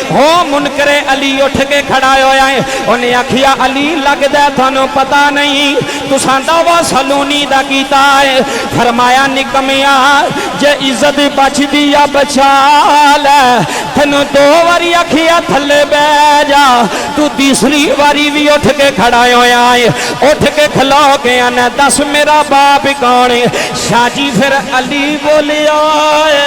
हो मुनकरे अली उठ के खड़ा होया है। उन्हें आखिया अली लगदा थानू पता नहीं तुसां दावा सलूनी दा कीता है। फरमाया निकमिया जे इज्जत बचदी या बचा ले, तेनू 2 बारी आखिया थले बह जा, तू तीसरी बारी भी उठ के खड़ा होया है। उठ के खलो के आना दस मेरा बाप कौन है? शाजी फिर अली बोले आए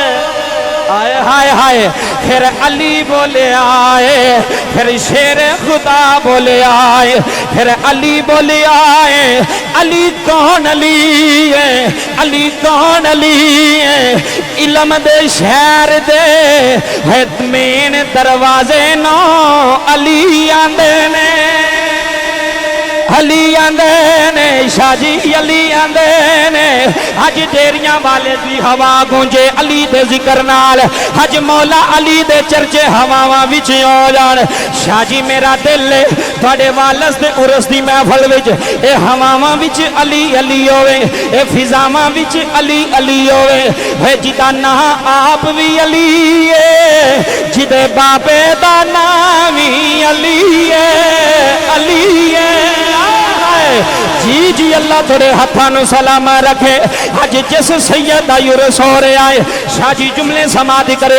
हाय हाय, फिर अली बोले आए, फिर शेर खुदा बोले आए, फिर अली बोले आए। अली कौन अली है? अली कौन अली है? इलम दे शहर दे मेन दरवाजे नो अली आंदे ने, अली आंदे ने, शाजी अली आंदे ने। अज डेरियां वाले दी हवा गूंजे अली दे जिक्र नाल, अज मौला अली दे चर्चे हवावां विच हो जान। शाजी मेरा दिल है तुहाडे वालस दे उरस दी महफल विच ए हवावां विच अली अली होवे, ए फिजावां विच अली अली होवे। वे जिदा ना आप भी अली है, जिदे बाबे दा नाम ही अली है, अली है। जी जी अल्लाह थोड़े हाथों सलाम रखे। अज जिस सैयद का उर्स हो रहा है, शाजी जुमले समाधि कर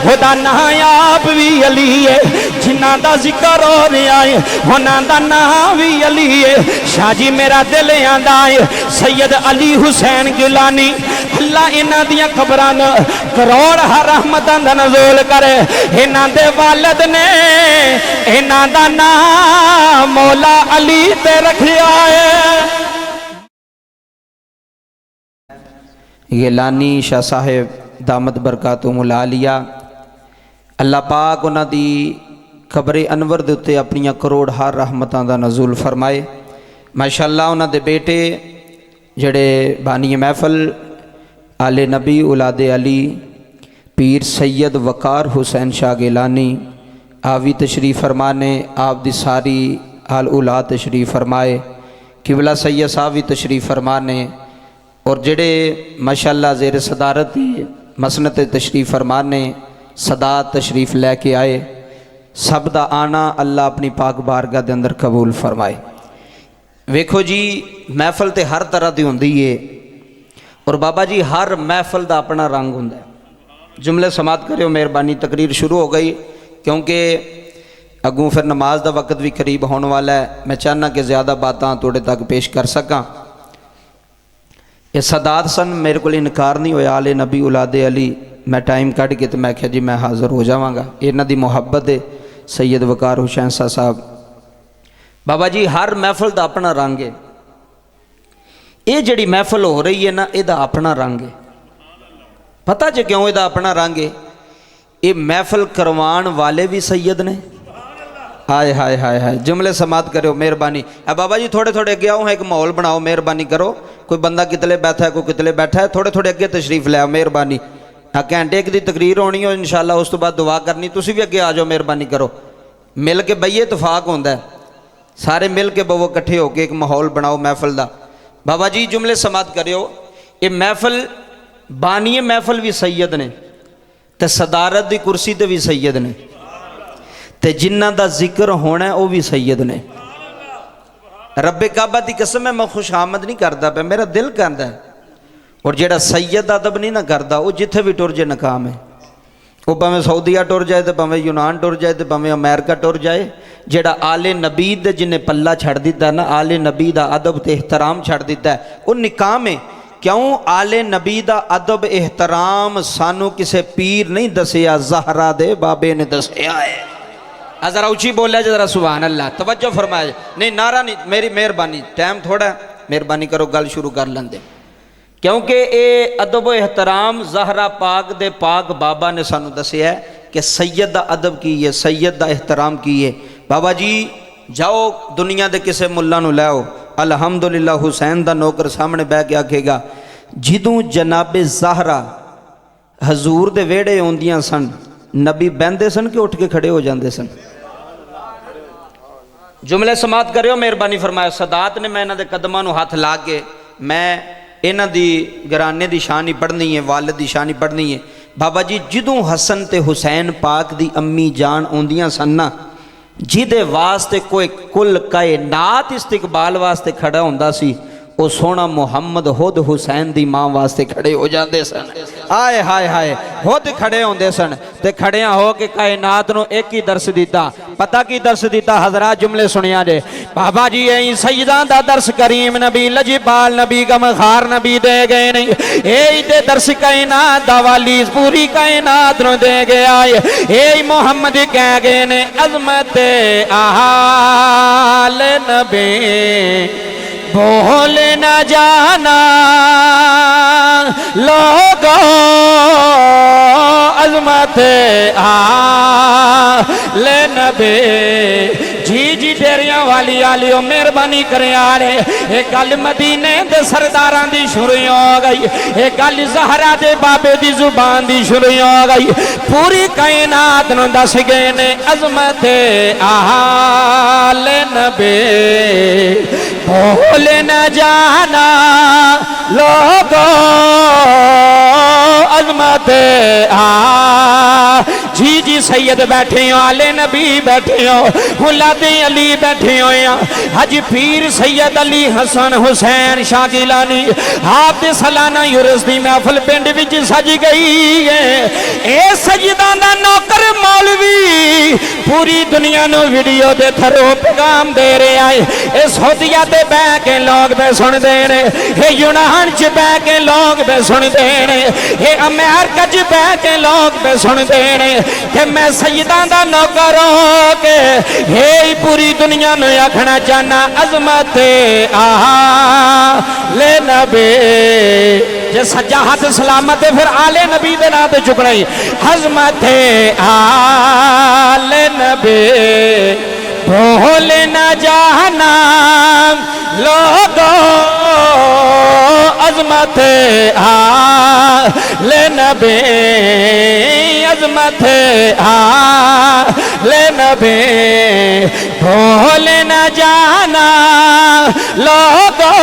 ओदा नाम आप भी अली है, जिन्ना का जिक्र हो रहा है उन्होंने नाम भी अली है। शाजी मेरा दिल आंदा है सैयद अली हुसैन गिलानी, अल्लाह इन्हां दियां कबरां करोड़ रहमतां दा नज़ूल करे। इन्हां दे वालिद ने इन्हां दा नाम मौला अली ते रखिया है। गिलानी शाह साहेब दामद बरकातुहुल आलिया, अल्लाह पाक उन्हां दी खबरे अनवर दे उत्ते अपनियां करोड़ हार रहमतां दा नज़ूल फरमाए। माशाअल्लाह उन्हां दे बेटे जड़े बानी महफल आले नबी उलादे अली पीर सैयद वकार हुसैन शाह गिलानी आप भी तशरीफ़ फरमाने, आप दी सारी आल उलाद तशरीफ़ फरमाए। किबला सैयद साहब भी तशरीफ़ फरमाने और जड़े माशाअल्लाह ज़ेर सदारत मसनत तशरीफ़ फरमाने सदात तशरीफ़ लैके आए। सब दा आना अल्लाह अपनी पाक बारगाह दे अंदर कबूल फरमाए। वेखो जी महफल तो हर तरह की होंदी है और बाबा जी हर महफल का अपना रंग होंदा है। जुमले समात करो मेहरबानी, तकरीर शुरू हो गई क्योंकि अगों फिर नमाज का वक्त भी करीब होने वाला है। मैं चाहना कि ज़्यादा बातें थोड़े तक पेश कर सकां। ये सदात सन, मेरे को इनकार नहीं होया आले नबी उलादे अली। मैं टाइम कढ़ के तो मैं आख्या जी मैं हाज़र हो जावांगा। इन्हां दी मुहब्बत है सैयद वकार हुसैन साहब। बाबा जी हर महफल का अपना रंग है। ये जिहड़ी महफल हो रही है ना, इहदा अपना रंग है। पता जे क्यों इहदा अपना रंग है? ये महफल करवाण वाले भी सैयद ने। हाय हाय हाय हाय, जुमले समात करो मेहरबानी। बाबा जी थोड़े थोड़े अगे आओ, एक माहौल बनाओ मेहरबानी करो। कोई बंदा कितले बैठा है, कोई कितले बैठा है, थोड़े थोड़े अगे तशरीफ़ ले आओ मेहरबानी। घंटे एक दी तकरीर होनी हो इंशाअल्लाह, उस तो बाद दुआ करनी। तुसी भी अगे आ जाओ मेहरबानी करो, मिल के बईए इतफाक होंदा है, सारे मिल के बवो इकट्ठे होके एक माहौल बनाओ महफल का। बाबा जी जुमले समात करो। ये महफल बानीए महफल भी सैयद ने ते सदारत की कुर्सी ते भी सैयद ने ते जिन्हां दा जिक्र होना है वह भी सैयद ने। रब्बे काबा की कसम है, मैं खुश आमद नहीं करता पे, मेरा दिल कहता है। और जेड़ा सैयद अदब नहीं ना करता वो जिथे भी टुर जाए नाकाम है। वो भावें सऊदीया टुर जाए तो भावें यूनान टुर जाए तो भावें अमेरिका टुर जाए। जेड़ा आले नबी दे जिन्हें पल्ला छड़ दिता ना, आले नबी दा अदब ते एहतराम छड़ दिता है, वो निकाम है। क्यों? आले नबी दा अदब एहतराम सानू किसे पीर नहीं दसिया, ज़हरा दे बाबे ने दसिया है। जरा उची बोलिया जरा सुभान अल्लाह, तवज्जो फरमाया। नहीं नारा नहीं, मेरी मेहरबानी, टाइम थोड़ा मेहरबानी करो, गल शुरू कर लेंदे। क्योंकि ये अदब एहतराम ज़हरा पाक दे पाक बाबा ने सानू दसिया है कि सैयद दा अदब की है, सैयद दा एहतराम की है। बाबा जी जाओ दुनिया के किसी मुल्ला नूं लैओ, अलहमदुलिल्लाह हुसैन दा नौकर सामने बह के आखेगा जिदों जनाबे ज़हरा हजूर दे वेड़े आउंदियां सन, नबी बहंदे सन कि उठ के खड़े हो जाते सन? जुमले समात करो मेहरबानी फरमाया। सदात ने मैं इन्हां दे कदमां नूं हथ ला के मैं इन्हां दी घराने की शान ही पढ़नी है, वालिद की शान ही पढ़नी है। बाबा जी जदों हसन ते हुसैन पाक दी अम्मी जान आउंदियां सन ना, जिहदे वास्ते कोई कुल कायनात इस्तकबाल वास्ते खड़ा हुंदा सी, वो सोना मुहम्मद खुद हुसैन दी मां वास्ते खड़े हो जाते सन। आए हाय हाय, खुद खड़े होंदे सन ते खड़िया हो के कायनात नूं एक ही दर्श दिता। पता की दर्श दिता? हजरात जुमले सुनिया जे बाबा जी, यही सईदां दा दर्श करीम नबी, लजपाल नबी, गमखार नबी दे गए नहीं। यही ते दर्श कायनात दा वाली पूरी कायनात नूं दे गया है। यही मुहम्मद कह गए ने अजमत आल नबी बोल न जाना लोगो अजमत आले नबी। जी जी तेरिया वाली आलियो मेहरबानी करे आले, ये गल मदीने दे सरदारां दी शुरू हो गई, ये गल ज़हरा दे बाबे दी जुबान दी शुरू हो गई। पूरी कायनात नूं दस गए ने अजमत आले नबी बोल न जाना लोगो अजमत जी जी सैयद बैठे हो, आले नबी बैठे हो, औलादे अली बैठे हो, हज पीर सैयद अली हसन हुसैन शाह गिलानी आप दे सालाना युरस दी महफिल पिंड विच सज गई है। ए सजदा दा नौकर मौलवी पूरी दुनिया नु वीडियो दे थरो पैगाम दे रहा है। ए सऊदीया ते बह के लोग पे सुनते ने, ए यूनान च बह के लोग पे सुनते ने, ए अमेरिका च बह के लोग पे सुनते ने कि मैं सईदा दा नौकर हो के हे पूरी दुनिया में आखना चाहना अजमत आले नबी। जे सज्जा हाथ सलामत है फिर आले नबी दे नाम ते चुकना ही अजमत आले नबी भूल न जाना लोगो अजमत आले नबी अजमत आले नबी भूल न जाना लोगो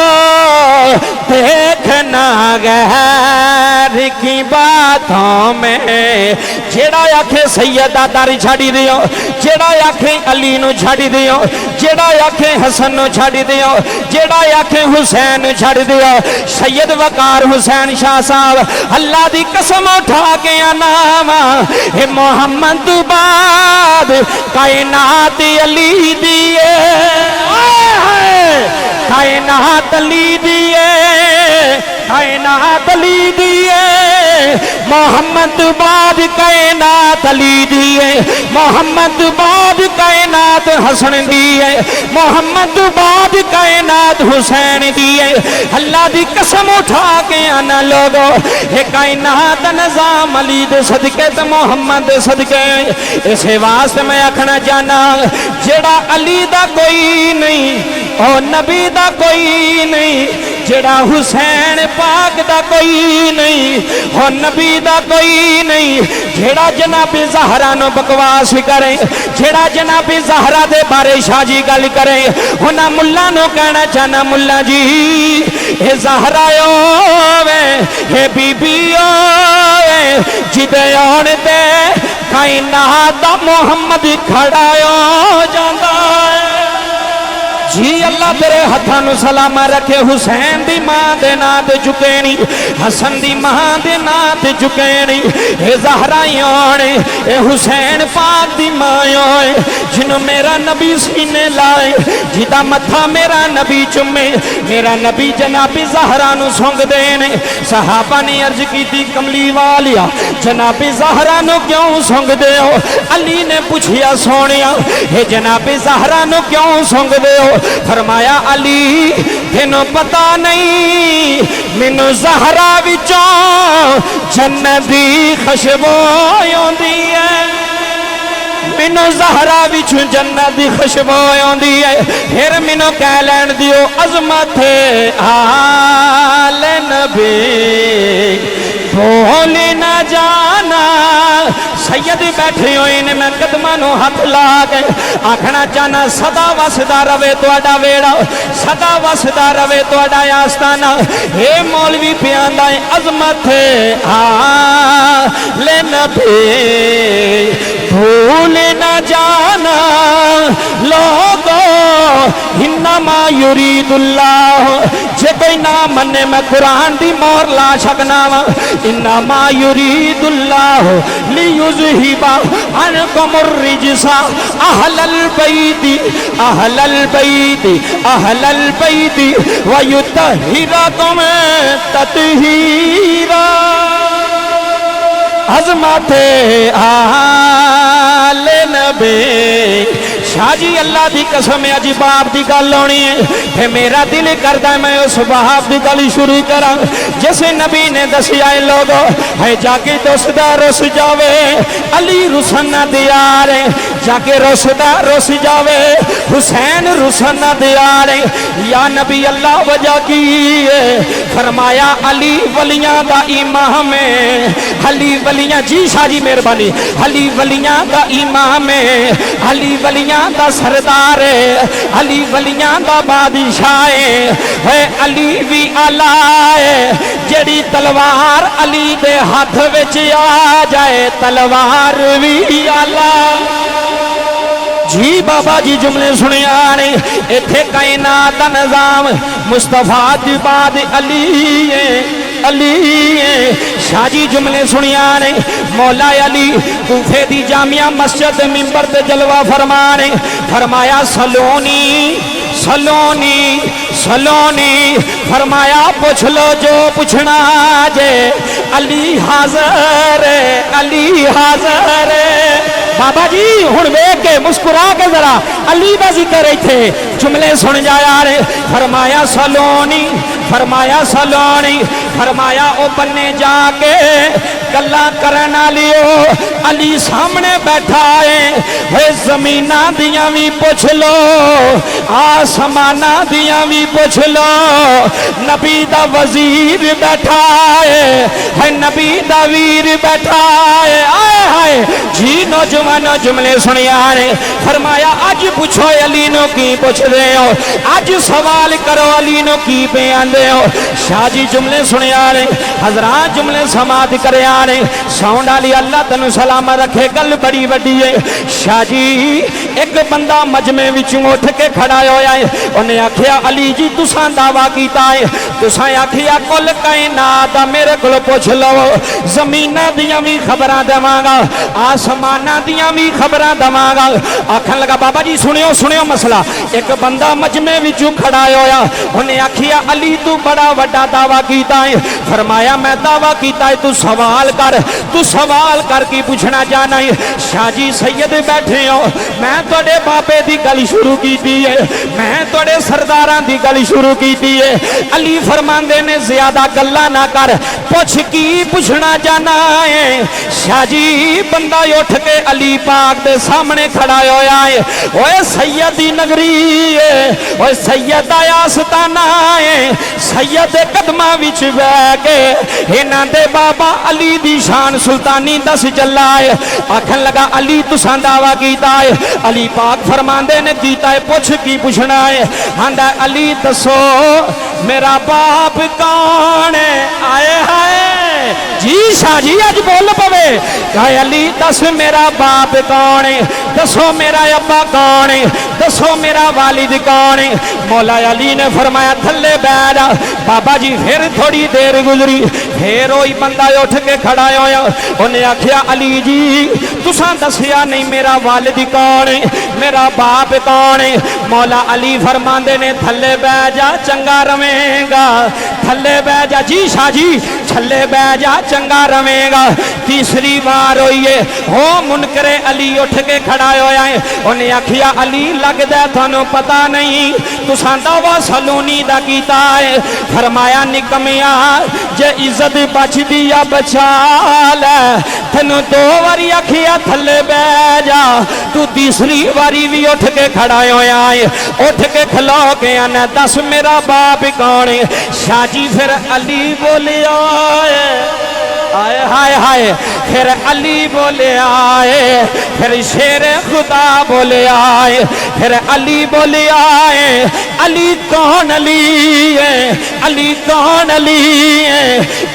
देखना गैर की बातों में। जेड़ा आखे सैयदा दारी छाड़ी दियो, जेड़ा आखे अली नु छाड़ी दियो, जेड़ा आखे हसन नु छाड़ी दियो, जेड़ा आखे हुसैन नु छाड़ी दियो। सैयद वकार हुसैन शाह साहब अल्लाह दी कसम उठा के नाम हे मोहम्मद बाद कायनात अली दिए, कायनात अली दिए, कायनात अली दिए, मोहम्मद बाद कायनात अली दिए, मोहम्मद बाद कायनात हसन दिए, मोहम्मद बाद कायनात हुसैन दिए। अल्लाह दी कसम उठा के आना लोगो ये कायनात निजाम अली दे सदके ते मोहम्मद दे सदके। इसे वास्ते मैं आखना चाहना जेड़ा अली दा कोई नहीं और नबी दा कोई नहीं, जेड़ा हुसैन पाक दा कोई नहीं और नबी दा कोई नहीं, जेड़ा जनाबे ज़हरा नो बकवास करे, जेड़ा जनाबे ज़हरा दे बारे शाजी गल करे, उन्हां मुल्ला नो कहना चाहना मुल्ला जी ए ज़हरा वे हे बीबी वे जिदे आने ते कायनात दा मोहम्मद खड़ा हो जांदा है। जी अल्लाह तेरे हथा नु सलामा रखे। हुसैन दी मां दे नां ते झुके नी, हसन दी मां दे नां ते झुके नी। ए ज़हरा आने ए हुसैन पाक दी मां आए जिन्हों मेरा नबी सीने लाए, जिदा मथा मेरा नबी चुमे, मेरा नबी जनाबी ज़हरा नु सुंग देने। सहाबा ने अर्ज की थी कमली वालिया जनाबी ज़हरा नु क्यों सुंग दे हो? अली ने पूछिया सोनिया हे जनाबी ज़हरा नु क्यों सुंग दे हो? फरमाया अली तेनों पता नहीं मैनू ज़हरा विचों जन्नत दी खुशबू आउंदी है, मैनू ज़हरा विचों जन्नत दी खुशबू आउंदी है। फिर मैनू कह लैन दियो अज़मत आले नबी भूल न जाना। सैयद बैठे हुए ने मैं कदमां नूं हथ ला के आखना चाहना सदा वसदा रवे तुहाडा वेड़ा, सदा वसदा रवे तुहाडा आस्ताना। हे मौलवी पियांदा है अजमत आले नबी भूल न जाना लोगो इन्नमा युरीदुल्लाह। जे कोई ना मन्ने मैं कुरान दी मोहर ला सकना वा। इन्नमा युरीदुल्लाह लियुज़हिबा अनकुमुर रिजसा अहलल बैति अहलल बैति अहलल बैति व युतहिरकुम तत्हीरा। अज़मते आले नबी। शाह जी अल्लाह की कसम अज बाप की गल आनी है, मेरा दिल करता है मैं उस बाप की गल शुरू करा जिसे नबी ने दसिया लोगो है जाके दसदा रुस जावे अली रुसन दिया रे, जाके रुसदा रुस जावे हुसैन रुसन दिया रे। या नबी अल्लाह वजह की फरमाया अली वलियां का इमाम है, अली वलियां। जी शाह जी मेहरबानी। अली वलियां का इमाम है, अली वलियां दा सरदार है, अली वलियां दा बादशाह है। अली भी आला है, जेड़ी तलवार अली दे हाथ विच आ जाए तलवार भी आला। जी बाबा जी जुमले सुनिया ने इत्थे कायनात दा निजाम मुस्तफा दी बाद अली है, अली शाह जी जुमले सुनिया ने मौला अली कूफे दी जामिया मस्जिद मिंबर ते जलवा फरमाने फरमाया सलोनी सलोनी सलोनी फरमाया पूछ लो जो पूछना जे अली हाज़र अली हाज़र। बाबा जी हुण वेख के मुस्कुरा के जरा अली दा जिक्र इत्थे जुमले सुन जाया रे। फरमाया सलोनी फरमाया सलोनी फरमाया ओ बन्ने जाके गल्ला करना लियो अली सामने बैठा है। जमीना दियां भी पूछ लो आसमाना दियां भी पूछ लो, नबी दा वजीर बैठा है नबी दा वीर बैठा है। आए हाय जी नौजवानों जुमले सुनिया ने फरमाया अज पूछो अली नो की पूछ रहे हो, अज सवाल करो अली नो की पे आंदे हो। शाह जी जुमले सुनिया ने हजरात जुमले समाध करया ने साउंड वाली अल्लाह तेन सलामत रखे गल बड़ी वड्डी है। शाह जी एक बंदा मजमे विचों उठ के खड़ा होया है, उन्हें आखिया अली जी तुसां दावा कीता है, तुसां आखिया कुल कायनात मेरे को पुछ लो, जमीना दियां भी खबरां देवांगा आसमाना दियां भी खबरां देवांगा। आखन लगा बाबा जी सुनियो सुनियो मसला। एक बंदा मजमे विचों खड़ा होया, उन्हें आखिया अली तू बड़ा वड्डा दावा कीता है। फरमाया मैं दावा कीता है, तू सवाल कर, तू सवाल कर की पूछना चाहना है। शाह जी सैयद बैठे हो, मैं तुहाडे बाबे दी गल शुरू की है, मैं तुहाडे सरदारां दी गल शुरू की है। अली फरमांदे ने ज्यादा गल्ला ना कर, पूछ की पूछना चाहना है। शाह जी बंदा उठ के अली पाक दे सामने खड़ा होया है। ओए सैयद दी नगरी है, ओए सैयद दा आस्ताना है, सैयद दे कदमां विच बैठ के इन्हां दे बाबा अली दी शान सुल्तानी दस चला है। आखन लगा अली तुसां दावा कीता है। अली पाक फरमांदे ने कीता है, पूछ की पूछना है। आंदा अली दसो मेरा बाप कौन है। आए हाय जी शाह जी अज बोल पवे कहे अली दस मेरा बाप कौन है, दसो मेरा अब्बा कौन है, दसो मेरा वालिद कौन है। मौला अली ने फरमाया थल्ले बैठ। बाबा जी फिर थोड़ी देर गुजरी, फिर वही बंदा उठ के खड़ा होया, उन्हें आखिया अली जी तुसां दसिया नहीं मेरा वालिद कौन है, मेरा बाप कौन है। मौला अली फरमांदे ने थल्ले बह जा चंगा रवेगा, थल्ले बह जा। जी शाह जी थल्ले बह जा चंगा रवेगा। तीसरी बार हुई है, हो मुनकरे अली उठ के खड़ा होया है, उन्हें आखिया अली लगदा थानू पता नहीं तुसां दावा सलोनी दा कीता है। फरमाया निकमिया जे इज्जत बचदी या बचा ले, तेनू दो बारी आखिया थल्ले बह जा, तू तीसरी बारी भी उठ के खड़ा होया है। उठ के खलो के आना दस मेरा बाप कौन है। शाह जी फिर अली बोलिया आए हाय हाय। फिर अली बोले आए, फिर शेर खुदा बोले आए, फिर अली बोले आए। अली कौन अली है, अली कौन अली है?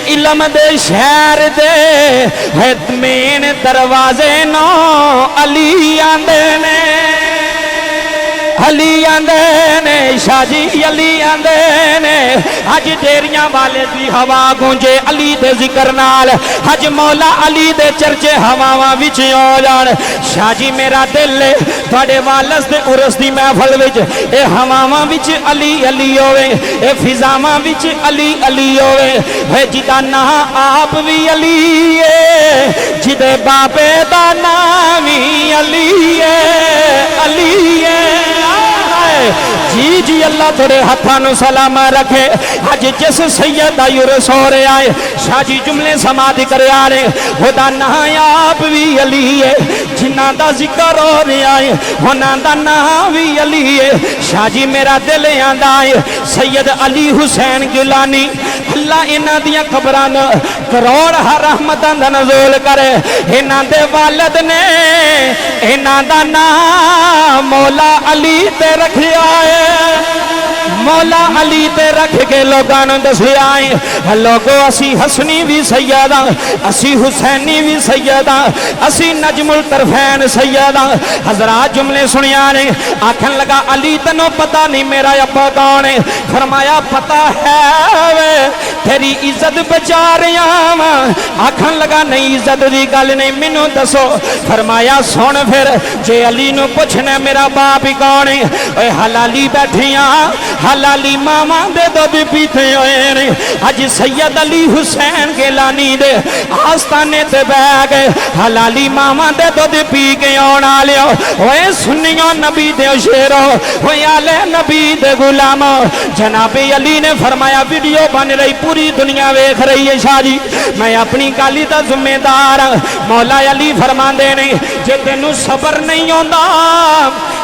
इलम दे शहर दे है मेन दरवाजे नो अली आंदे ने, अली आंदे ने शाजी अली आंदे ने। अज डेरियां वाले दी हवा गूंजे अली दे जिक्र नाल, अज मौला अली दे चर्चे हवावां विच हो जाण। शाजी मेरा दिल है तुहाडे वालस दे उरस दी महफल विच ए हवावां विच अली अली होवे, ए फिजावां विच अली अली होवे। है जिदा नां आप भी अली है, जिदे बाबे दा नाम भी अली है, अली है। जी जी अल्लाह थोड़े हाथों सलामा रखे। अज जिस सैयद दा उर्स हो रहा है, शाजी जुमले समाधि कर रहे, खुदा नाम आप भी अली है। जिन्हां दा जिक्र हो रहा है उन्हां दा नाम भी अली है। शाजी मेरा दिल आंदा है सैयद अली हुसैन गिलानी, अल्लाह इन्हां दियां कबरां दा करोड़ रहमतां दा नज़ूल करे। इन्हां दे वालिद ने इन्हां दा नाम मौला अली ते रखिया है, मौला अली ते रख के लोगों ने दसिया है। लोगो असी हसनी भी सैयदा, असी हुसैनी भी सैयदा, असी नजमुल तरफैन सैयदा। हजरात जुमले सुनिया ने। आखन लगा अली तनो पता नहीं मेरा अब्बा कौन है? फरमाया पता है वे, तेरी इज्जत बचा रहा वा। आखन लगा नहीं इज्जत की गल नहीं, मैनू दसो। फरमाया सुन फिर जे अली नू पुछना मेरा बाप ही कौन है? ओए हलाली बैठिया, हलाली मामा दे दुध पीते हुए ने। अज सैयद अली हुसैन गिलानी दे आस्थाने ते बह गए, हलाली मामा दे दुध पी के आने वाले। ओए सुनियो नबी दे शेरो, ओए आले नबी दे गुलामो। जनाबे अली ने फरमाया वीडियो बन रही, पूरी दुनिया वेख रही है शाह जी, मैं अपनी गाली दा जिम्मेदार। मौला अली फरमांदे ने जे तेनू सबर नहीं आंदा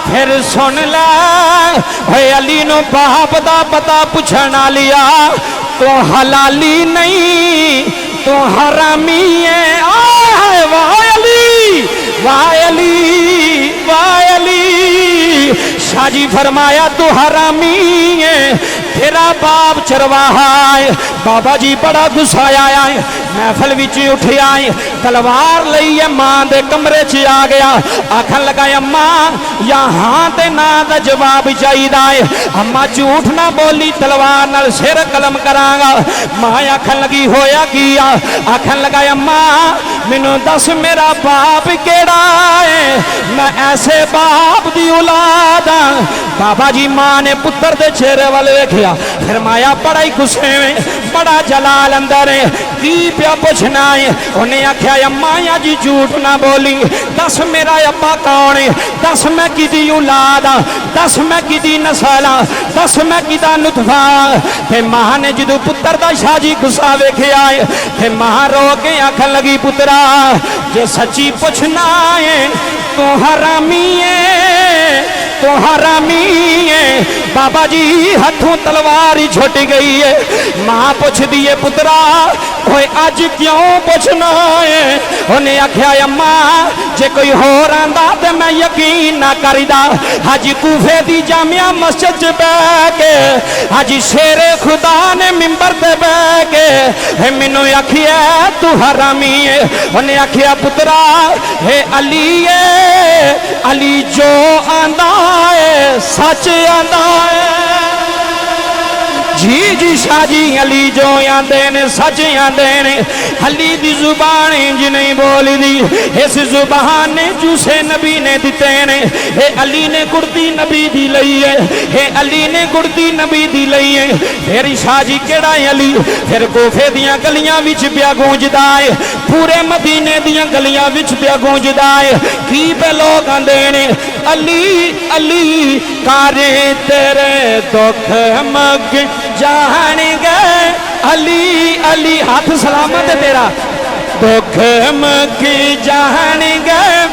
फिर सुन लै। ओए अली नो बाप दा पता पुछना लिया, तो हलाली नहीं तो हरामी है। वाह अली, वाह अली, वाह अली। शाजी फरमाया तू हरामी है, तेरा बाप चरवाहा है। बाबा जी बड़ा गुस्साया है, महफल विच उठ आए, तलवार लईए मां दे कमरे च आ गया। आखन लगा अम्मा यहाँ ते ना दा जवाब चाहिदा है, अम्मा झूठ ना बोली तलवार नाल सिर कलम करांगा। मां आखन लगी होया की? आखन लगा अम्मा मैनू दस मेरा बाप केड़ा है, मैं ऐसे बाप दी औलाद हाँ। बाबा जी मां ने पुत्र दे चेहरे वाल वेखिया, फिर माया बड़ा ही गुस्से में, बड़ा जलाल अंदर है, की पिया पुछना है? उन्हें आख्या अम्मा जी झूठ ना बोली, दस मेरा अब्बा कौन है, दस मैं किदी औलाद हाँ, दस मैं किदी नस्ल हाँ, दस मैं किदा नुतफा। ते मां ने जदों पुत्र दा शाजी गुस्सा वेखिया है, ते मां रो के आखन लगी पुत्रा जे सच्ची पुछना है तो हरामी है, तो हरामी है। बाबा जी हाथों तलवार ही छुट गई है। मां पुछ दिए पुत्रा कोई अज क्यों पुछना है? उन्हें आख्या अम्मा जे कोई होर आंदा ते मैं यकीन ना करदा। हाजी कूफे दी जामिया मस्जिद च बह के हाजी शेरे खुदा ने मिंबर ते बह के मैनू आखिया तू हरामी है। उन्हें आख्या पुत्रा हे अली है, अली जो आंदा है सच आंदा है। जी जी शाजी अली जो आंदे ने सच आंदे ने। अली दी जुबान इंज नहीं बोलदी, इस जुबान ने जूसे नबी ने दिते ने। हे अली ने गुरदी नबी दी लई है, हे अली ने गुरदी नबी दी लई है। फिर शाजी केड़ा अली? फिर कोफे दियां गलियां विच पिया गूंजदा है, पूरे मदीने दियां गलियां विच पिया गूंजदा है। की पे लोग आंदे ने अली अली कारे तेरे दुख मग जान गए। अली अली हाथ सलामत है तेरा, दुख मग जान गए।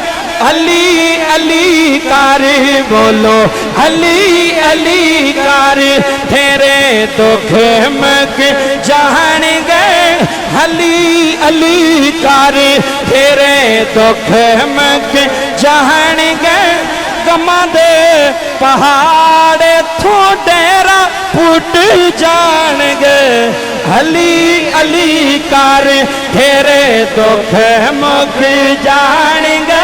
अली अली कर बोलो, अली अली कर तेरे दुख मग जान गए। अली अली कर तेरे दुख मुक जाणगे गमा दे पहाड़ थो डेरा फुट जाणगे अली अली कर तेरे दुख मुक जाणगे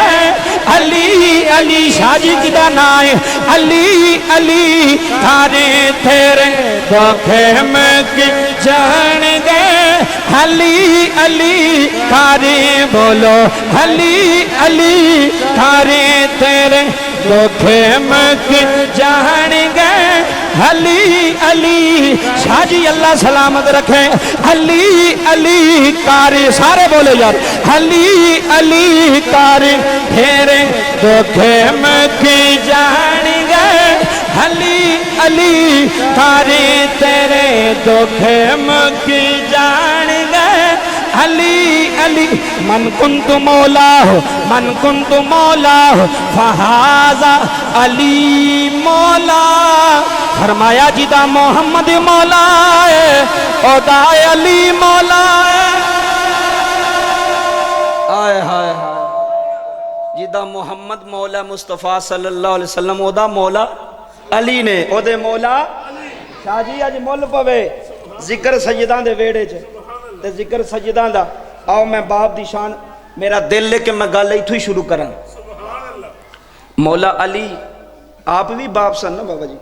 अली अली शाजी किदा नाम अली अली थारे तेरे दुख मुक जाणगे अली अली थारे बोलो अली अली थारे तेरे दुख मुक जाणगे अली अली शाजी अल्लाह सलामत रखे अली अली कार सारे बोले यार अली अली कार तेरे दुख मुक जाणगे अली अली तारे तेरे दुख मुक जाणगे अली अली मन कुंतु मौला हो मन कुंतु मौला हो फहाजा अली मौला फरमाया जिदा मोहम्मद मौला है ओदा अली मौला है आय हाय हाय जिदा मोहम्मद मौला मुस्तफा सल्लल्लाहु अलैहि वसल्लम ओदा मौला अली ने ओदे मौला शाजी अज मुल पवे जिक्र सजदा दे वेड़े च ते जिक्र सजदा दा आओ मैं बाप दी शान मेरा दिल लेके मैं गल इथों ही शुरू करा मौला अली आप भी बाप सन ना बाबा जी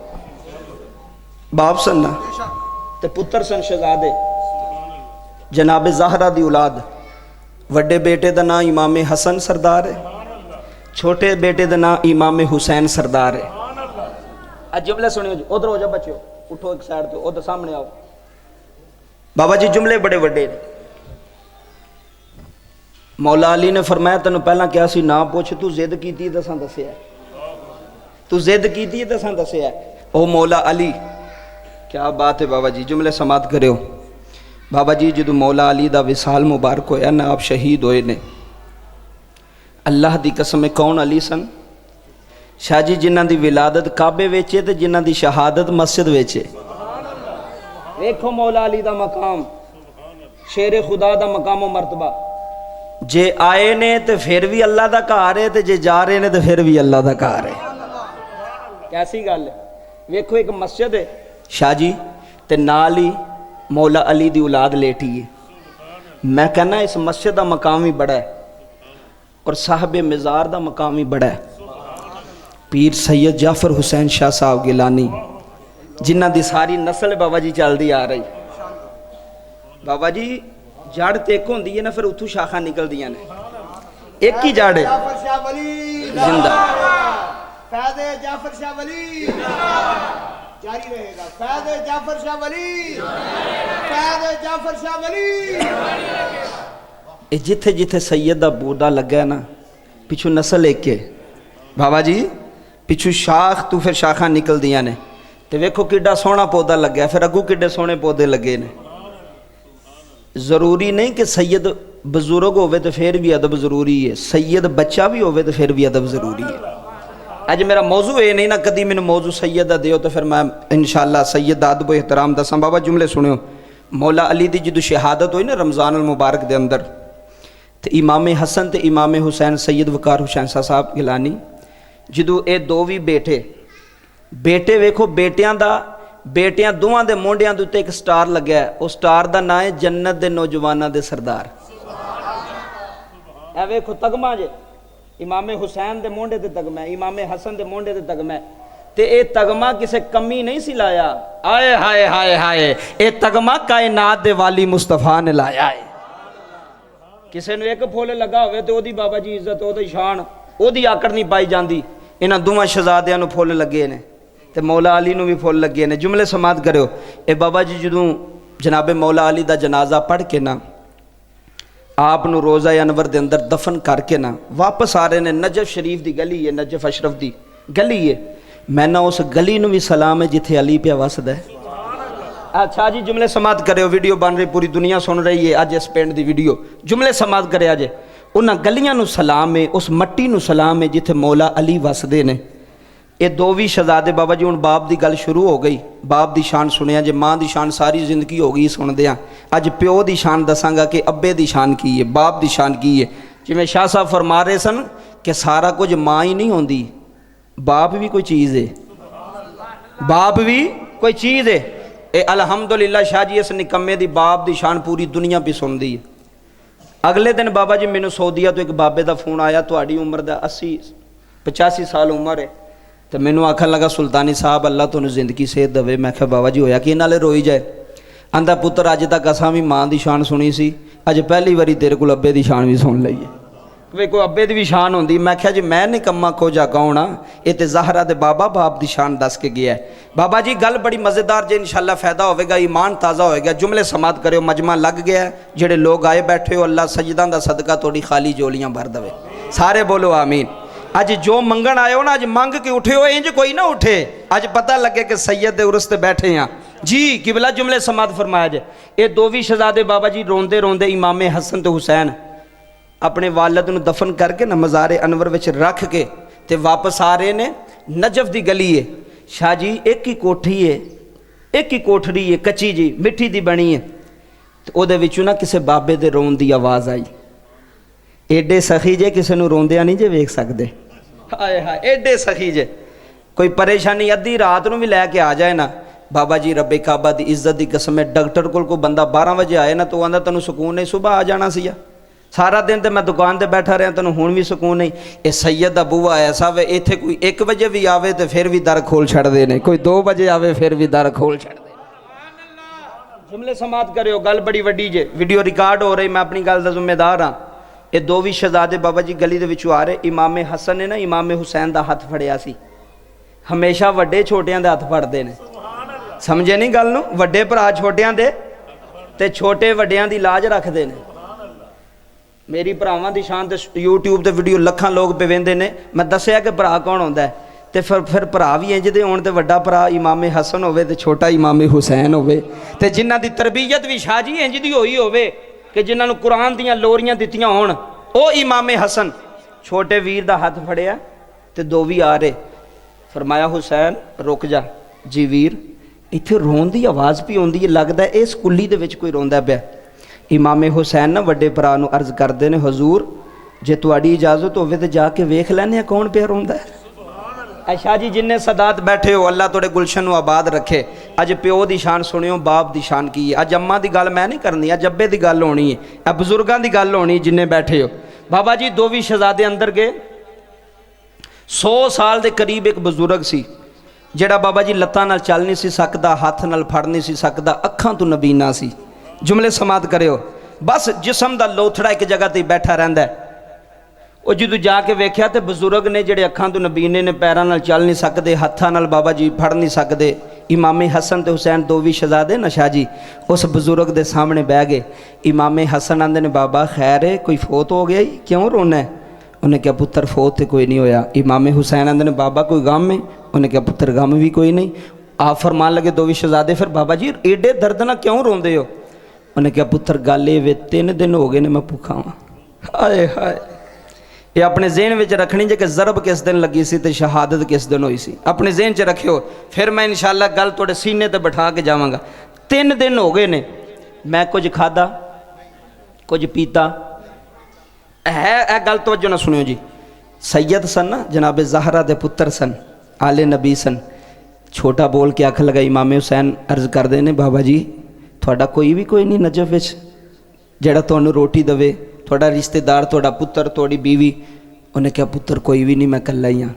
बाप सन ना ते पुत्र सन शहजादे जनाब ज़हरा दी औलाद वड्डे बेटे दा नाम इमाम हसन सरदार है छोटे बेटे दा नाम इमाम हुसैन सरदार है आज जुमले सुनियो जी उधर हो जा बच्चों उठो एक साइड तो उधर सामने आओ बाबा जी जुमले बड़े वड्डे मौला अली ने फरमाया तेन पहला क्या सी ना पुछ तू जिद की दसा दसिया तू जिद की दसा दसिया ओ मौला अली क्या बात है बाबा जी जुमले समात करो बाबा जी जो मौला अली दा विसाल मुबारक होया ना आप शहीद होए ने अल्लाह दी कसम कौन अली सन शाह जी जिन्हां दी विलादत काबे वेचे ते जिन्हां दी शहादत मस्जिद वेचे देखो मौला अली दा मकाम शेर खुदा दा मकाम मरतबा जे आए ने ते फिर भी अल्लाह दा घर है ते जे जा रहे ने ते फिर भी अल्लाह दा घर है कैसी गल है वेखो एक मस्जिद है शाह जी ते नाल ही मौला अली दी औलाद लेटी है मैं कहना इस मस्जिद का मकाम ही बड़ा है और साहब मज़ार का मकाम ही बड़ा है पीर सैयद जाफर हुसैन शाह साहब गिलानी जिन्हां दी सारी नस्ल बाबा जी चलती आ रही बाबा जी जड़ तो एक होंदी है ना फिर उतों शाखा निकलदियां ने एक ही जड़ है जिंदा फैज़े जाफर शाह वली जारी रहेगा फैज़े जाफर शाह वली फैज़े जाफर शाह वली जिथे जिथे सैयद का बूदा लगे ना पिछू नस्ल एक है बाबा जी पिछू शाख तू फिर शाखा निकलदियां ने ते वेखो किड्डा सोहना पौधा लग्या फिर अगू किड्डे सोहने पौधे लगे ने जरूरी नहीं कि सैयद बजुर्ग होवे तो फिर भी अदब जरूरी है सैयद बच्चा भी होवे तो फिर भी अदब जरूरी है अज मेरा मौजू ये नहीं ना कदी मैंने मौजू सैयद का दियो तो फिर मैं इंशाअल्लाह सैयद का अदब एहतराम दसा बाबा जुमले सुनियो मौला अली की जो शहादत हुई ना रमज़ान अल मुबारक के अंदर तो इमाम हसन तो इमाम हुसैन सैयद वकार हुसैन साहब गिलानी जो ये दो भी बेटे वेखो बेटियां दोवां दे मोंडियां दे उत्ते एक स्टार लग्या उस स्टार का नाम है जन्नत दे नौजवानों दे सरदार ए वेखो तगमा जे इमाम हुसैन दे मोंडे ते तगमा इमाम हसन दे मोंडे ते तगमा ते ये तगमा किसे कमी नहीं सी लाया आए हाय हाय हाय ये तगमा कायनात दे वाली मुस्तफा ने लाया है किसी ने एक फुल लगा होवे तो ओदी बाबा जी इज्जत ओदी शान ओदी आकड़ नहीं पाई जाती इन्हां दोवां शहजादियां नूं फुल लगे ने ते मौला अली नूं भी फुल लगे ने जुमले समात करो ये बाबा जी जदों जनाबे मौला अली दा जनाजा पढ़ के ना आप नूं रोज़ा अनवर दे अंदर दफन करके ना वापस आ रहे ने नजफ शरीफ दी गली है नजफ अशरफ दी गली है मैं ना उस गली नूं भी सलाम है जिथे अली पे वसदा है अच्छा जी जुमले समात करो वीडियो बन रही पूरी दुनिया सुन रही है अज इस पिंड दी वीडियो जुमले समात करे अज उन्हां गलियां नूं सलाम है उस मट्टी नूं सलाम है जिथे मौला अली वसदे ने ये दो भी शहजादे बाबा जी हुण बाप की गल शुरू हो गई। बाप की शान सुनिया जे, माँ की शान सारी जिंदगी हो गई सुनदे आ। अज प्यो की शान दसांगा कि अब्बे की शान की है, बाप की शान की है। जिवें शाह साहब फरमा रहे सन कि सारा कुछ माँ ही नहीं होंदी, बाप भी कोई चीज़ है, बाप भी कोई चीज़ है। ये अलहमदुलिल्लाह शाह जी इस निकम्मे की बाप की शान पूरी दुनिया भी सुनती है। अगले दिन बाबा जी मैनू सऊदीया तो एक बाबे का फोन आया, तुहाडी उम्र का 80-85 साल उम्र है। तो मैनू आखन लगा सुल्तानी साहब अल्लाह तुहानू जिंदगी सेहत देवे। मैं क्या बाबा जी होया कि नाले रोई जाए। आंदा पुत्र अज तक असां भी माँ की शान सुनी सी, अज पहली बारी तेरे को अब्बे की शान भी सुन लई है। वे कोई अब्बे की भी शान होंदी। मैं क्या जी मैं निकम्मा खोजा कौन आ, ये तो ज़हरा दे बाबा बाप की शान दस के गया है। बाबा जी गल बड़ी मज़ेदार जे, इंशाअल्लाह फ़ायदा होगा, ईमान ताज़ा होएगा। जुमले समात करो, मजमा लग गया है। जेड़े लोग आए बैठे हो अल्लाह सजदां दा सदका थोड़ी खाली जोलियां भर दवे। सारे बोलो आमीन। अज जो मंगण आए हो ना, अज मंग के उठे हो, इंज कोई ना उठे। अज पता लगे कि सैयद दे उरस ते बैठे हैं जी। किबला जुमले समात फरमाया जे। ये दो भी शहजादे बाबा जी रोंदे रोंदे इमामे हसन ते हुसैन अपने वालद नूं दफन करके ना मज़ारे अनवर विच रख के ते वापस आ रहे ने। नजफ दी गली है शाह जी, एक ही कोठी है, एक ही कोठड़ी है कच्ची जी, मिट्टी दी बनी है। तो उहदे विचों ना किसी बाबे दे रोन दी आवाज़ आई। एडे सखी जे, किसी नूं रोंदिया नहीं जे वेख सकदे। हाय हाय एडे सखी जे। कोई परेशानी अद्धी रात नूं भी लैके आ जाए ना, बाबा जी रब्बे काबा दी इज्जत दी कसम है, डॉक्टर कोल बंदा 12 बजे आए ना तो आंदा तैनूं सुकून नहीं, सुबह आ जाना सी। सारा दिन तो मैं दुकान पर बैठा रहा, तेन हुण भी सुकून नहीं। ये सैयद दा बूआ ऐसा वे, इत्थे कोई 1 बजे भी आवे तो फिर भी दर खोल छड़दे ने, कोई 2 बजे आवे फिर भी दर खोल छड़दे। जुमले समात करो, गल बड़ी वड्डी जे, वीडियो रिकॉर्ड हो रही, मैं अपनी गल दा जिम्मेदार हाँ। ये दो भी शहजादे बाबा जी गली दे विचों आ रहे। इमामे हसन ने ना इमामे हुसैन का हथ फड़िया सी। हमेशा वड्डे छोटियां दे हथ फड़दे ने, समझे नहीं गल नूं? वड्डे भरा छोटियां दे ते छोटे वड्डियां दी लाज रखदे ने। मेरी भरावां दी शान ते यूट्यूब ते वीडियो लखां लोग पे वेंदे ने। मैं दस्सिया कि भरा कौन होंदा है, ते फिर भरा भी इंज दे होण ते वड्डा भरा इमामे हसन होवे ते छोटा इमामे हुसैन होवे, ते जिन्हां दी तरबियत भी शाह जी इंज दी होई होवे कि जिन्हां नूं कुरान दीयां लोरियां दित्तियां होण, ओ इमामे हसन छोटे वीर दा हथ फड़िया ते दो भी आ रहे। फरमाया हुसैन रुक जा। जी वीर, इत्थे रोन दी आवाज़ भी आउंदी है, लगदा है इस कुल्ली दे विच कोई रोंदा पिया। इमामे हुसैन ना वड्डे भरा नूं अर्ज करदे ने, हजूर जे तुहाडी इजाजत होवे ते जाके वेख लैने कौन पिया रोंदा है। शाह जी जिन्ने सदात बैठे हो अल्लाह तुहाडे गुलशन नूं आबाद रखे। अज प्यो की शान सुनियो, बाप की शान की है। अज अम्मा की गल मैं नहीं करनी, अज अब्बे की गल होनी है, अ बजुर्गों की गल होनी जिन्ने बैठे हो। बाबा जी दो भी शहजादे अंदर गए। 100 साल के करीब एक बजुर्ग सी जिहड़ा बाबा जी लत्तां नाल चल नहीं सी सकदा, हाथ नाल फड़ नहीं सी सकदा, अखां तो नबीना सी। जुमले समात करो, बस जिसम का लोथड़ा एक जगह ते बैठा रहिंदा है। वो जो जाके वेख्या तो बजुर्ग ने जिहड़े अखां तो नबीने ने, पैरां नाल चल नहीं सकते, हत्थां नाल बाबा जी फड़ नहीं सकते। इमामे हसन ते हुसैन दो भी शहजादे ना शाह जी उस बजुर्ग के सामने बह गए। इमामे हसन आंदे ने बाबा खैर है, कोई फोत हो गया, क्यों रोना है? उन्हें क्या पुत्र फोत तो कोई नहीं होया। इमामे हुसैन आंदे ने बाबा कोई गम है? उन्हें क्या पुत्र गम भी कोई नहीं। आप फरमान लगे दो भी शहजादे फिर बाबा जी एडे दर्द ना क्यों रोंदे हो? उन्हें क्या पुत्र गल ये 3 दिन हो गए ने मैं भुखा हाँ। हाय हाय, ये अपने जेहन में रखनी जे कि जरब किस दिन लगी सी ते शहादत किस दिन हुई सी, अपने जेहन च रखियो। फिर मैं इंशाअल्लाह गल थोड़े सीने ते बैठा के जावांगा। 3 दिन हो गए ने मैं कुछ खादा कुछ पीता है। गल तवज्जो ना सुनियो जी। सैयद सन ना जनाबे ज़हरा दे पुत्र सन, आले नबी सन। छोटा बोल के आख लगा। इमामे हुसैन अर्ज करते ने बाबा जी थोड़ा कोई भी कोई नहीं नजफ विच जिहड़ा तुहानूं रोटी देवे, थोड़ा रिश्तेदार, थोड़ा पुत्र, थोड़ी बीवी? उन्हें क्या पुत्र कोई भी नहीं, मैं कल्ला ही हाँ।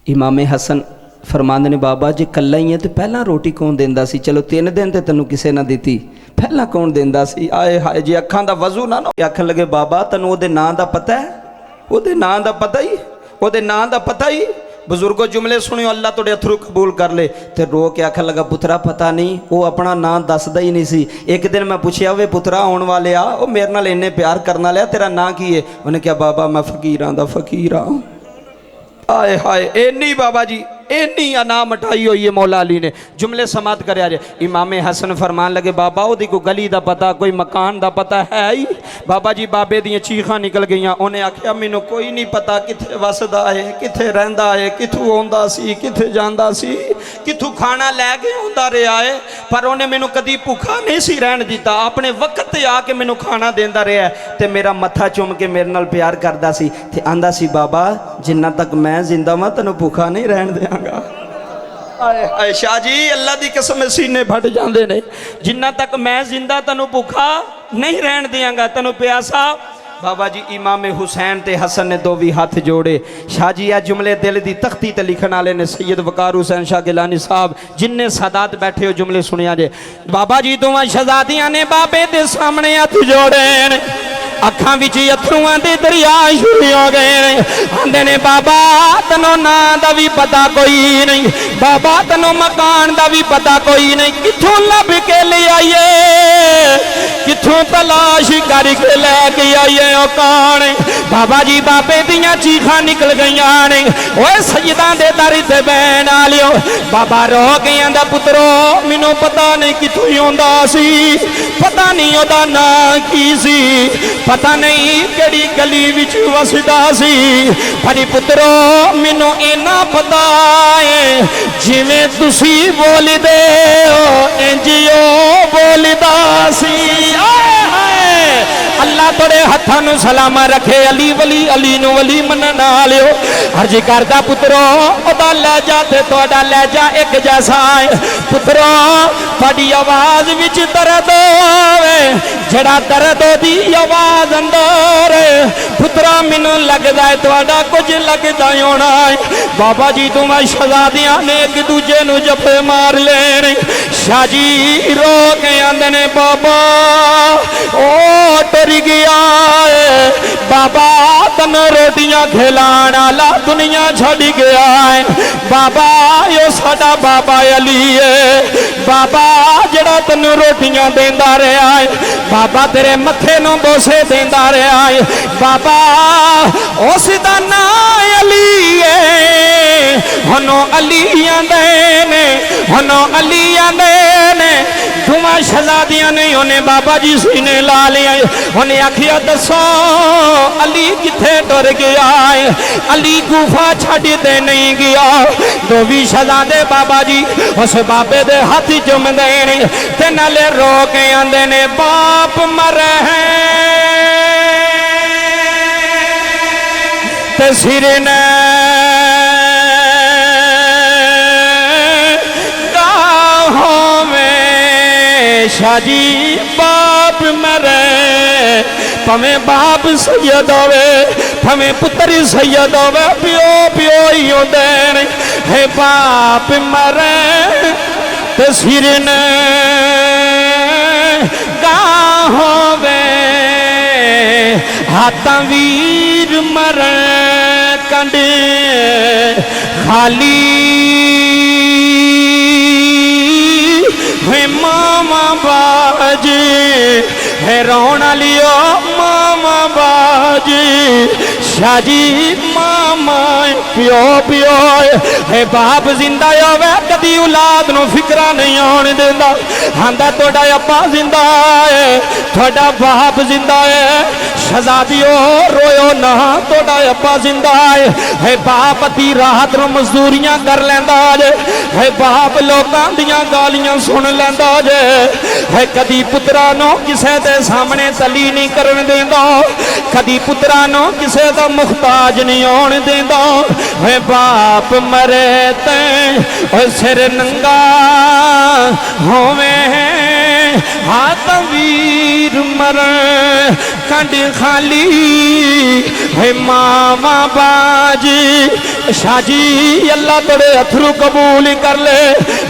इमामे हसन फरमांदे ने बाबा जी कल्ला ही है तो पहला रोटी कौन देंदा सी? चलो 3 दिन तो तैनूं किसे ना दिती, पहला कौन देंदा सी? आए हाय जी अखां दा वजू ना आखन लगे बाबा तैनूं ओहदे नां दा पता है? ओहदे नां दा पता ही, ओहदे नां दा पता ही। बजुर्गो जुमले सुनियो, अल्लाह तुहाडे अथरू कबूल कर ले। तो रो के आखन लगा पुत्रा पता नहीं, वो अपना नाम दसदा ही नहीं सी। एक दिन मैं पूछया वे पुत्रा आने वाले आ, वो मेरे नाल इन्ने प्यार करने वाले, तेरा नाम की है? उन्हें क्या बाबा मैं फकीरां दा फकीर हाँ। आए हाय इन्नी बाबा जी इन्नी अना मटाई हुई है मौला अली ने। जुमले समात कर। इमामे हसन फरमान लगे बाबा ओदी कोई गली का पता, कोई मकान का पता है ही? बाबा जी बाबे दी चीखां निकल गईयां। उन्हें आख्या मैनू कोई नहीं पता किथे वसदा है, किथे रहिंदा है, किथों आउंदा सी, किथे जांदा सी, किथों खाना लैके आउंदा रहा है, पर उन्हें मैनू कदी भुखा नहीं सी रहन दिता। अपने वक्त ते आके मैनू खाना देंदा रहा है ते मेरा मत्था चुम के मेरे नाल प्यार करदा सी ते आंदा सी बाबा जिन्ना तक मैं जिंदा वां तैनूं भुखा नहीं रहन देंगा। आए शाह जी अल्लाह की कसम सीने फट जाते ने, जिन्ना तक मैं जिंदा तैनूं भुखा नहीं रहन देंगा, तैनूं प्यासा। बाबा जी इमाम हुसैन ते हसन ने दो भी हाथ जोड़े। शाह जी आ जुमले दिल की तख्ती ते लिखने वाले ने सैयद वकार हुसैन शाह गिलानी साहब, जिन्ने सादात बैठे हो जुमले सुनिया जे। बाबा जी दोवां शहजादियां ने बाबे दे सामने हाथ जोड़े, अखां विच अथरूआं दे दरिया शुरू हो गए। आंदे ने बाबा तैनूं नां दा भी पता कोई नहीं, बाबा तैनूं मकान दा भी पता कोई नहीं, कित्थों लभ के ले आइए, कित्थों तलाश करके लैके आइए ओ कौन। बाबा जी बाबे दियां चीखां निकल गईयां ने, ओए सजदा दे दर ते बैन आलियो। बाबा रो के आंदा पुत्रो मैनूं पता नहीं कित्थों आउंदा सी, पता नहीं ओदा नां की सी, पता नहीं केड़ी गली विच वसदा सी, पर पुत्रो मैनू इन्ना पता है जिवें तुसी बोलदे हो इंज ओ बोलदा सी। अल्लाह तोड़े हत्थां नूं सलामा रखे, अली वली अली नूं वली मनण वालिओ। अर्ज करदा पुत्रो ओदा लहजा ते तुहाडा लहजा एक जैसा है। पुत्रो तुहाडी आवाज़ विच दर्द होवे, जड़ा दर्द ओदी आवाज़ अंदर पुत्रा मैनूं लगदा है तुहाडा कुछ लगदा होना है। बाबा जी दोवां शहजादियां ने एक दूजे नूं जफे मार लेने। शाह जी रो के आंदे ने बाबा ओ टुर गया है, बाबा तन रोटियां खिलाण वाला दुनिया छड़ गया है। बाबा यो साडा बाबा अली है, बाबा जड़ा तन रोटियां देंदा रहा है, बाबा तेरे मथे नूं बोसे देंदा रहा है, बाबा उस दा नाम अली है। हनो अली आंदे ने, हनो अली आंदे ने। दोवां शहजादियां ने उन्हें बाबा जी सीने ला लिया। उन्हें आखिया दसो अली किथे टुर गया है, अली गुफा छड्ड ते नहीं गया। दो भी शहजादे बाबा जी उस बाबे दे हाथ चुमदे ने ते नाले रो के आंदे ने बाप मरे ते सिर ने शाह जी बाप मरे, भवें बाप सैयद होवे, भवें पुत्र सैयद होवे, प्यो प्यो ही होंदे ने। हे बाप मरे ते सिर ने गां होवे, हाथां वीर मरे कंड खाली। हे मामा बाजी है रोना लियो मामा बाजी। शाह जी मामा प्यो प्यो है, बाप जिंदा होवे कदी औलाद नूं फिक्रा नहीं आउण देंदा। आंदा तुहाडा अब्बा जिंदा है, तुहाडा बाप जिंदा है, शहजादियो रोयो ना तुहाडा अब्बा जिंदा है। बाप अती रात नूं मजदूरियां कर लैंदा जे, है बाप लोकां दियां गालियां सुन लैंदा जे, है कदी पुत्रा नूं किसे दे सामने तली नहीं करन देंदा, कदी पुत्रा नूं किसे दा मुहताज नहीं होण देंदा। है बाप मरे ते सिर नंगा होवे, हाथ वीर मरे कंड खाली। है मामा बाजी। शाह जी अल्लाह तेरे अथरू कबूल कर ले।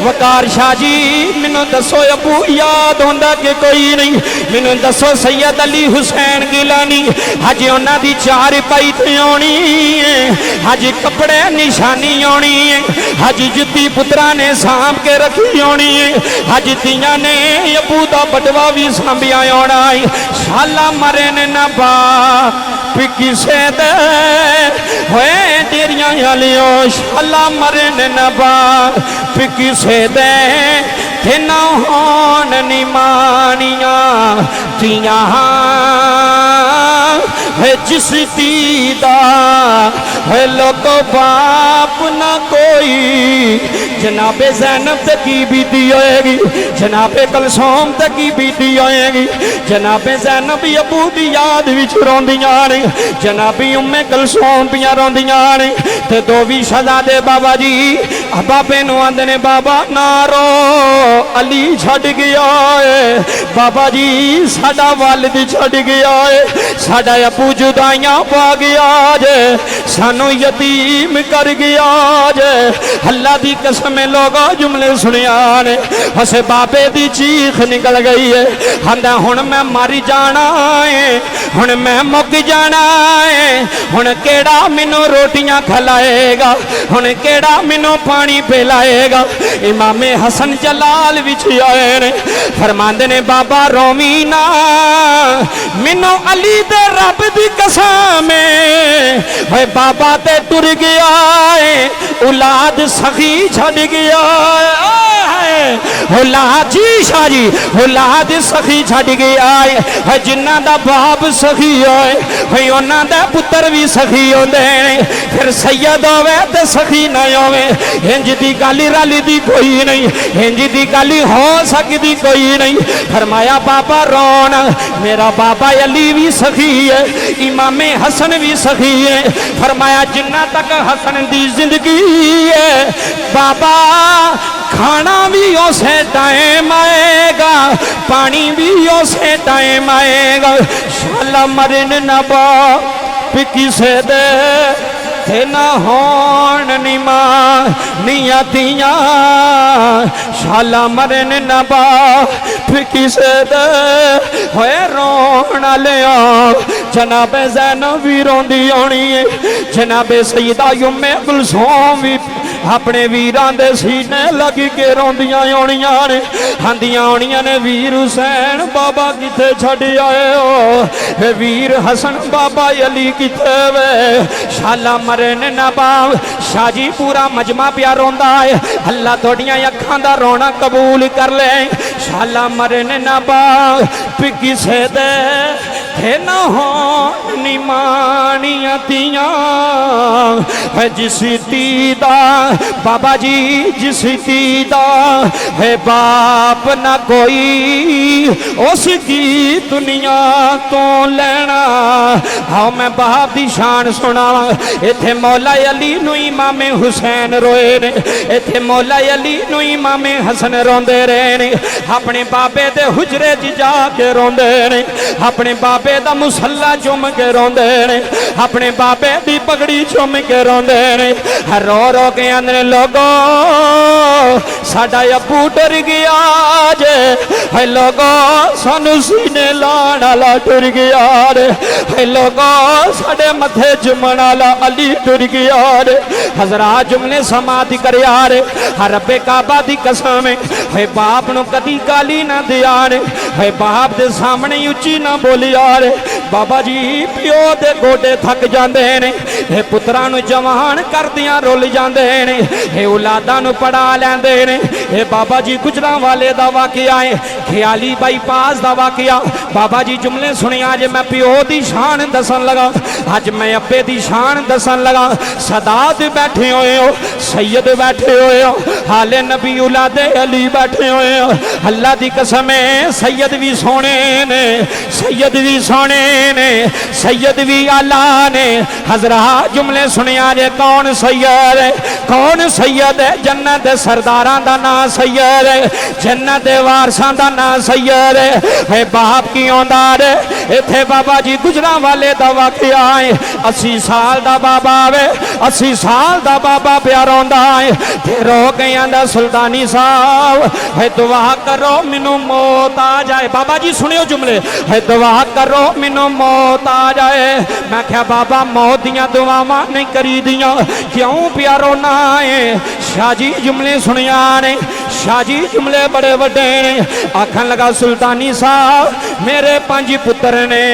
वकार शाह जी मैनू दसो अबू याद होंदा कि कोई नहीं, मैनू दसो सैयद अली हुसैन गिलानी हज उन्हां दी चार पाई ते आउणी है, हज कपड़े निशानी आउणी है, हज जुत्ती पुत्रा ने सांभ के रखी आउणी है, हज तियां ने अबू दा बटवा भी सांभिया आउणा है। शाला मरे ने ना बाप किसे दे होए तेरियां हलियो, शाला मरे ने ना बाप किसे दे ते ना होन निमानिया तिया है जिस दीदा है लोगो बाप ना कोई। जनाबे ज़ैनब तक की बीती होएगी, जनाबे कलसूम तक की बीती होएगी। जनाबे ज़ैनब अबू दी याद विच रोंदियां ने, जनाबी उम्मे कलसूम पियां रोंदियां ने। ते दो भी शहजादे बाबा जी बाबे नूं आंदे ने बाबा ना रो अली छड़ गया है, बाबा जी साडा वालिद छड़ गया है, साडा अबू जुदाइयां पा गया जे, सानू यतीम कर गया जे। अल्लाह दी कसम लोगों जुमले सुनिया ने, उस बाबे दी चीख निकल गई है। आंदा हुण मैं मर जाना है, हुण मैं मुक जाना है, हुण केड़ा मैनू रोटियां खिलाएगा, हुण केड़ा मैनू पानी पिलाएगा। इमामे हसन जलाल विच आए ने, फरमांदे ने बाबा रोवी ना, मैनू अली दे रब दी कसम है, बाबा ते टुर गया है, औलाद सखी छड़ गया है, औलाद जी शाह जी औलाद सखी छड़ गया है। जिन्ना दा बाप सखी होए भाई उन्हां दा पुत्र भी सखी होंदे ने, फिर सैयद होवे ते सखी ना होवे, इंज दी गल रली दी कोई नहीं, इंज दी गल हो सकती कोई नहीं। फरमाया बाबा रोन, मेरा बाबा अली भी सखी है, इमामे हसन भी सखी है। फरमाया जिन्ना तक हसन दी जिंदगी है बाबा खाना भी उसे टाइम आएगा, पानी भी उसे टाइम आएगा। शाला मरन नबा किसे दे थे ना होन निमा नियतियां, शाला मरन नबा किसे दे होए रोन लिया। जनाबे ज़ैनब भी रोंदी होनी है, जनाबे सईदा उम्मे कुलसूम भी अपने वीरां दे सीने लग के रोंदियां होनियां ने, आंदियां होनियां ने वीर हुसैन बाबा किथे छड़ आए हो, वीर हसन बाबा अली किथे वे। शाला मरन नबाब शाहजी पूरा मजमा प्या रोंदा है, अल्लाह थोड़ियां अखां दा रोना कबूल कर ले। शाला मरन नबाब किसे दे थे ना हो निमानियतियां, जिस दीदा बाबा जी जिस दीदा है बाप ना कोई, उसकी दुनिया तो लेना। हाँ मैं बाप दी शान सुनावा, इथे मौला अली नू इमामे हुसैन रोए ने, इथे मौला अली नू इमामे हसन रोंदे रहे ने, अपने बाबे दे हुजरे च जाके रोंदे ने, अपने बाबे दा मुसल्ला चुम के रोंदे ने, अपने बाबे दी पगड़ी चुम के रोंदे ने। रो रो के आंदे लोगो साडा अबू टुर गया जे, है लोगो सानू सीने लाण वाला टुर गया रे, है लोगो साडे मथे चुमण वाला अली टुर गया रे। हजरात जुमले समाधि करया रे, रब्बे काबा दी कसम है बाप नू कदी गाली ना दिया रे, है बाप दे सामने उच्ची ना बोलिया रे। बाबा जी प्यो दे गोडे थक जाते हैं, पुत्रां नू जवान करदियां रुल जाते हैं, औलादां नू पढ़ा लैंदे ने। बाबा जी गुजरांवाले दा वाकिया है, ख्याली बाईपास दा वाकिया। बाबा जी जुमले सुनिया जे मैं प्यो दी शान दसन लगा, अज मैं अब्बे दी शान दसन लगा। सदात बैठे हुए हो, सैयद बैठे हुए हो, हाले नबी औलादे अली बैठे हुए हो। अल्लाह दी कसम है सैयद भी सोने ने, सैयद भी सोने ने, सैयद भी आला ने। हजरात जुमले सुनिया जे कौन सैयद है, कौन सैयद है? जन्नत सरदारां दा नाम सैयद है, जन्नत वारसां दा नाम सैयद है। बाप की आंदा रे इथे बाबा जी गुजरांवाले दा वाकिया है। 80 साल दा बाबा वे, 80 साल दा बाबा प्यार आंदा है, ते रो के आंदा सुल्तानी साहब है दुआ करो मैनू मौत आ जाए। बाबा जी सुनियो जुमले, है दुआ करो मैनू मौत आ जाए। मैं क्या बाबा मौत दियां दुआवां नहीं करी दियां, क्यों प्यारो ना है? शाह जी जुमले सुनिया ने, शाह जी जुमले बड़े बड़े ने। आखन लगा सुल्तानी साहब मेरे 5 पुत्र पुत्तर ने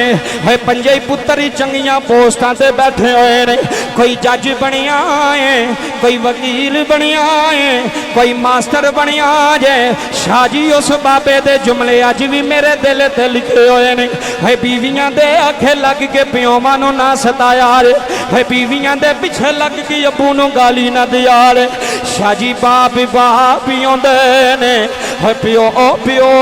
है पंजे ही पुत्तर ही चंगियां पोस्टां ते बैठे हुए ने कोई जज बनिया है कोई वकील बनिया है कोई मास्टर बनिया जे शाह जी उस बाबे दे जुमले अज भी मेरे दिल ते लिखे हुए ने है बीवियां दे आखे लग के प्योवां नूं ना सताया रे है बीवियां दे पिछे लग के अबू नूं गाली ना दिया रे शाह जी बाप ही होंदे ने है प्यो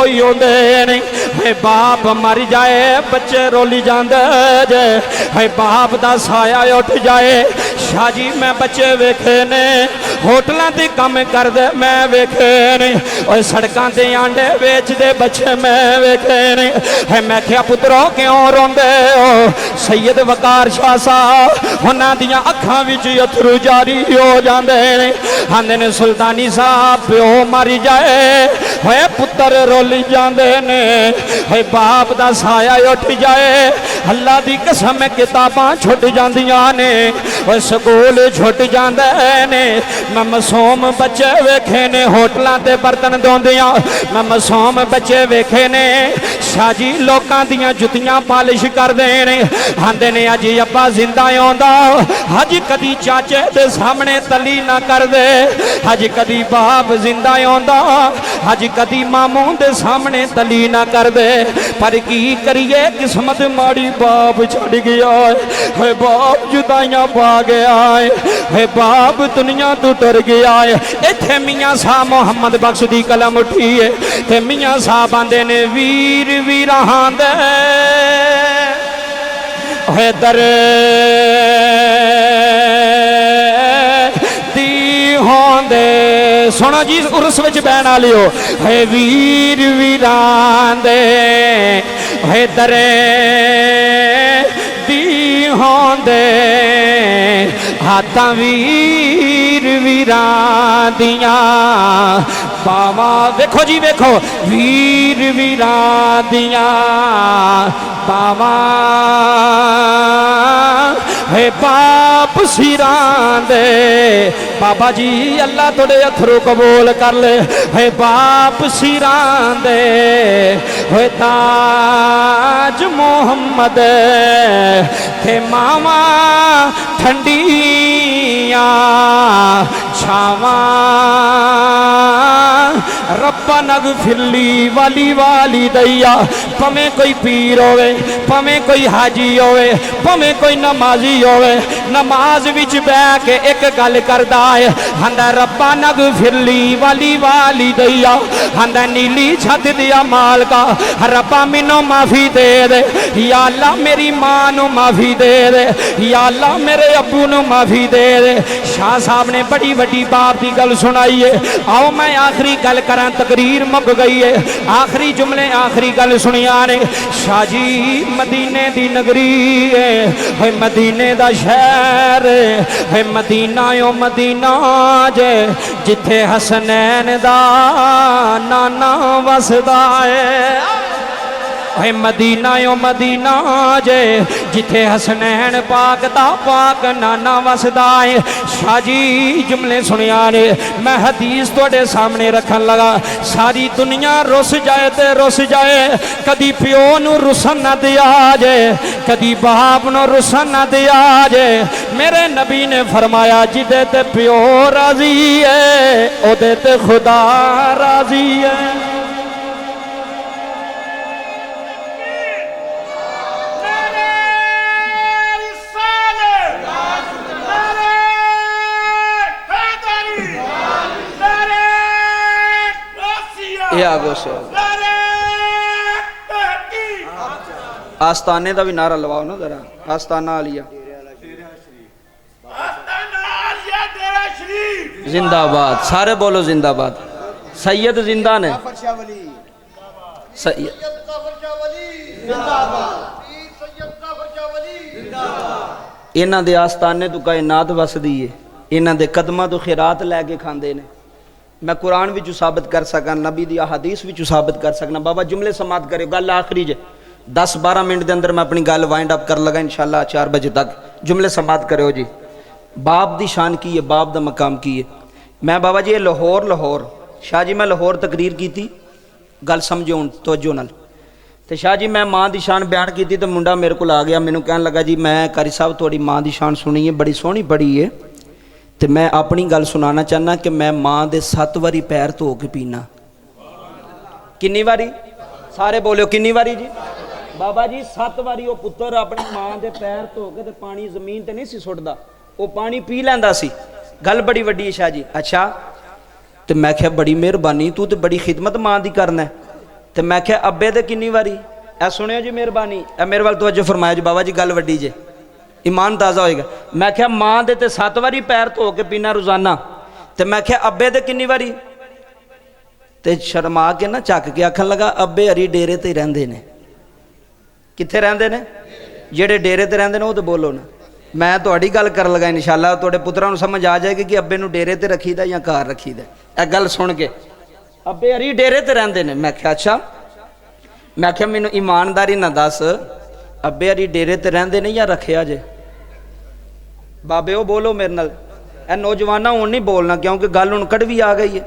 ही होंदे ने है बाप मर जाए बच्चे रोली जांदे जे है बाप दा साया उठ जाए शाह जी मैं बच्चे वेखे ने होटलों ते काम करदे मैं वेखे ने और सड़कों ते आंडे बेचदे बच्चे मैं वेखे ने है मैं क्या पुत्रो क्यों रोंदे हो सैयद वकार शाह साहब उन्हां दियां अखां विच अथरू जारी हो जांदे ने आंदे ने सुल्तानी साहब प्यो मर जाए है पुत्र रोली जांदे ने है बाप दा साया उठ जाए अल्लाह दी कसम किताबां छुट जांदियां ने और स्कूल छुट जांदे ने मैं मासूम बच्चे वेखे ने होटलों ते बर्तन धोंदियां मैं मासूम बच्चे वेखे ने शाह जी लोकां दियां जुतियां पालिश करदे ने आंदे ने अज अब्बा जिंदा आउंदा अज कदी चाचे दे सामने तली ना करदे अज कदी बाप जिंदा आउंदा अज कदी मामू दे सामने तली ना करदे पर की करिए किस्मत माड़ी बाप छड़ गया है बाप जुदाइयां पा गया है बाप दुनिया तो टुर गया है इत्थे मियां साहब मोहम्मद बख्श दी कलम उठी है ते मियां साहब आंदे ने वीर वीरां दे है दर दी होंदे सुनो जी उर्स विच बहन वालियो है वीर वीरां दे है दरे दी होंदे हाथां वीर वीरां दियां बावां वेखो जी वेखो वीर वीरां दियां बावां है बाप सिरां दे बाबा जी अल्लाह थोड़े अथरू कबूल कर ले है बाप सिरां दे है ताज मोहम्मद थे मावा ठंडिया छावा रब्बा नग फिरली वाली वाली दैया पवें कोई पीर होवे पवें कोई हाजी होवे पवें कोई नमाजी होवे नमाज विच बह के एक गल करदा है हंदा रब्बा नग फिरली वाली वाली दैया हंदा नीली छत दिया मालका रब्बा मैनू माफी दे दे या अल्लाह मेरी मां नू माफी दे दे या अल्लाह मेरे अब्बू नू माफी दे दे शाह साहब ने बड़ी वड्डी बाप की गल सुनाई है आओ मैं आखिरी गल करा तकरीर मुक गई है आखिरी जुमले आखिरी गल सुनिया ने शाह जी मदीने दी नगरी है मदीने दा शहर है मदीना यो मदीना जे जिथे हसनैन दा नाना वसदा है मदीना यो मदीना जे जिथे हसनैन पाक दा पाक नाना वसदा है शाह जी जुमले सुनिया ने मैं हदीस थोड़े सामने रखन लगा सारी दुनिया रुस जाए ते रुस जाए कदी प्यो नू रुसन ना दिया जे कदी बाप नू रुसन ना दिया जे मेरे नबी ने फरमाया जिदे ते प्यो राजी है ओदे ते खुदा राजी है आस्ताने का भी नारा लवाओ ना जरा आस्ताना आलिया जिंदाबाद सारे बोलो जिंदाबाद सैयद जिंदा ने इन्हां दे आस्ताने तो कायनात वसदी है इन्हां दे कदमां तो खैरात लैके खांदे ने मैं कुरान भी साबित कर सका नबी दी हदीस भी साबित कर सकना बाबा जुमले समाप्त करो गल आखिरी जे 10-12 मिनट के अंदर मैं अपनी गल वाइंड अप कर लगा इंशाल्लाह 4 बजे तक जुमले समाप्त करो जी बाप दी शान की है बाप दा मकाम की है मैं बाबा जी लाहौर शाह जी मैं लाहौर तकरीर की थी गल समझो हूँ तवज्जो नाल तो शाह जी मैं माँ की शान बयान की तो मुंडा मेरे को आ गया, मैनू कहन लगा जी मैं कारी साहब थोड़ी माँ की शान सुनी है, बड़ी सोहनी पढ़ी है, तो मैं अपनी गल सुनाना चाहना कि मैं माँ के 7 वारी पैर धो के पीना। किन्नी वारी? सारे बोलो किन्नी वारी जी? बाबा जी 7 वारी वो पुत्र अपनी माँ के पैर धो के पानी जमीन ते नहीं सी सुटदा, वो पानी पी लैंदा सी। गल बड़ी वड्डी है शाह जी। अच्छा, तो मैं क्या बड़ी मेहरबानी, तू तो बड़ी खिदमत माँ की करना है। तो मैं क्या अब्बे तो किन्नी वारी? ए सुनियो जी मेहरबानी, ए मेरे वाल तवज्जो फरमाया जी बाबा जी, गल वड्डी जे, ईमान ताज़ा होएगा। मैं क्या माँ दे ते 7 वारी पैर धो के पीना रोजाना, तो मैं क्या अब्बे ते किन्नी वारी? तो शर्मा के ना झक के आखन लगा अब्बे हरी डेरे ते रहिंदे ने। कित्थे रहिंदे ने? जेड़े डेरे ते रहिंदे ने वो तो बोलो ना। मैं तुहाडी गल कर लगा, इंशाअल्लाह तुहाडे पुत्तरां नूं समझ आ जाएगी कि अब्बे नूं डेरे ते रखीदा या घर रखीदा। ए गल सुन के अब्बे हरी डेरे ते रहिंदे ने। मैं क्या अच्छा, मैं क्या मैनूं ईमानदारी ना दस, अब्बे हरी डेरे ते रहिंदे ने या रखिया जे? बाबे वो बोलो मेरे नाल, ए नौजवाना हुण नहीं बोलना क्योंकि गल हुण कड़वी आ गई है।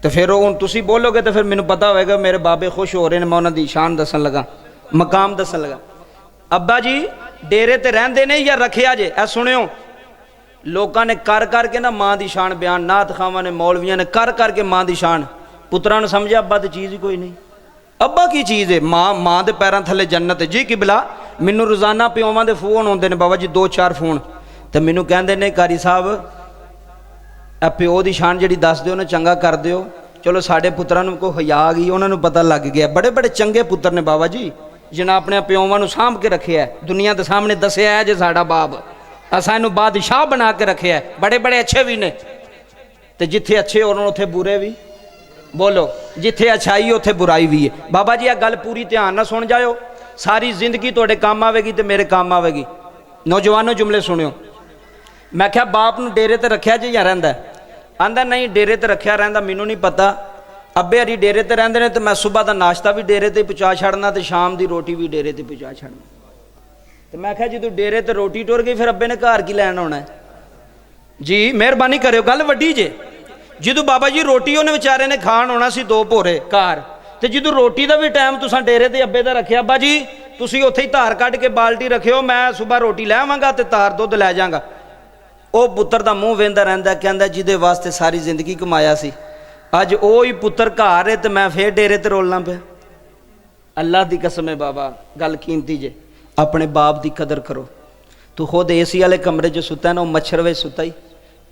तो फिर हुण तुसीं बोलोगे तो फिर मैनूं पता होएगा मेरे बाबे खुश हो रहे हैं, मैं उन्हां दी शान दसन लगा, मकाम दसन लगा। अब्बा जी डेरे ते रहिंदे ने या रखिया जे? ए सुनियो, लोगों ने कर करके ना माँ की शान बयान, नात खावां ने मौलवियां ने कर करके माँ की शान, पुत्रा ने समझा अब्बा तो चीज़ ही कोई नहीं। अब्बा की चीज़ है? माँ के पैरों थले जन्नत है जी। किबला मैनू रोज़ाना प्योवां दे फोन आउंदे ने बाबा जी, 2-4 फोन, तो मैनू कहंदे ने कारी साहब ए प्यो की शान जी दस दिओ ना, चंगा कर दिओ। चलो साढ़े पुत्रां नूं कोई हया आ गई, उन्होंने पता लग गया। बड़े बड़े चंगे पुत्र ने बाबा जी, जिन्हें अपने प्योवां नूं सांभ के रखे है, दुनिया के सामने दसिया है जे साडा बाप, असां इहनूं बादशाह बना के रखे है। बड़े बड़े अच्छे भी ने, तो जिथे अच्छे होण उत्थे बुरे भी। बोलो जिथे अच्छाई उत्थे बुराई भी है। बाबा जी आ गल पूरी ध्यान ना सुन जाओ, सारी जिंदगी तुहाडे काम आवेगी तो मेरे काम आवेगी। नौजवानों जुमले सुनियो। मैं क्या बाप नूं डेरे ते रखिया जे या रहिंदा? आंदा नहीं डेरे ते रखिया रहिंदा, मैनूं नहीं पता। अब्बे हरी डेरे ते रहिंदे ने, तो मैं सुबह का नाश्ता भी डेरे ते पहुँचा छड़ना, तो शाम की रोटी भी डेरे ते पहुँचा छड़ना। तो मैं क्या जो डेरे ते रोटी टुर गई फिर अब्बे ने घर की लैन आना है जी? मेहरबानी करो, गल वड्डी जे। जो बाबा जी रोटी उन्हें बेचारे ने खाण आना सी 2 भोरे घर, तो जो रोटी का भी टाइम तुसां डेरे ते अब्बे दा रखिया, अब्बा जी तुसीं उत्थे ही धार कढ़ के बाल्टी रखियो, मैं सुबह रोटी लै आवांगा ते धार दुध लै जांगा। वो पुत्र का मूँह वेंदा रहिंदा, कहंदा जिहदे वास्ते सारी जिंदगी कमाया सी, अज वो ही पुत्र घर है तो मैं फिर डेरे ते रोलना पिया। अल्लाह की कसम है बाबा, गल कीमती जे, अपने बाप की कदर करो। तू खुद एसी वाले कमरे च सुता है ना, मच्छर वे सुता ही,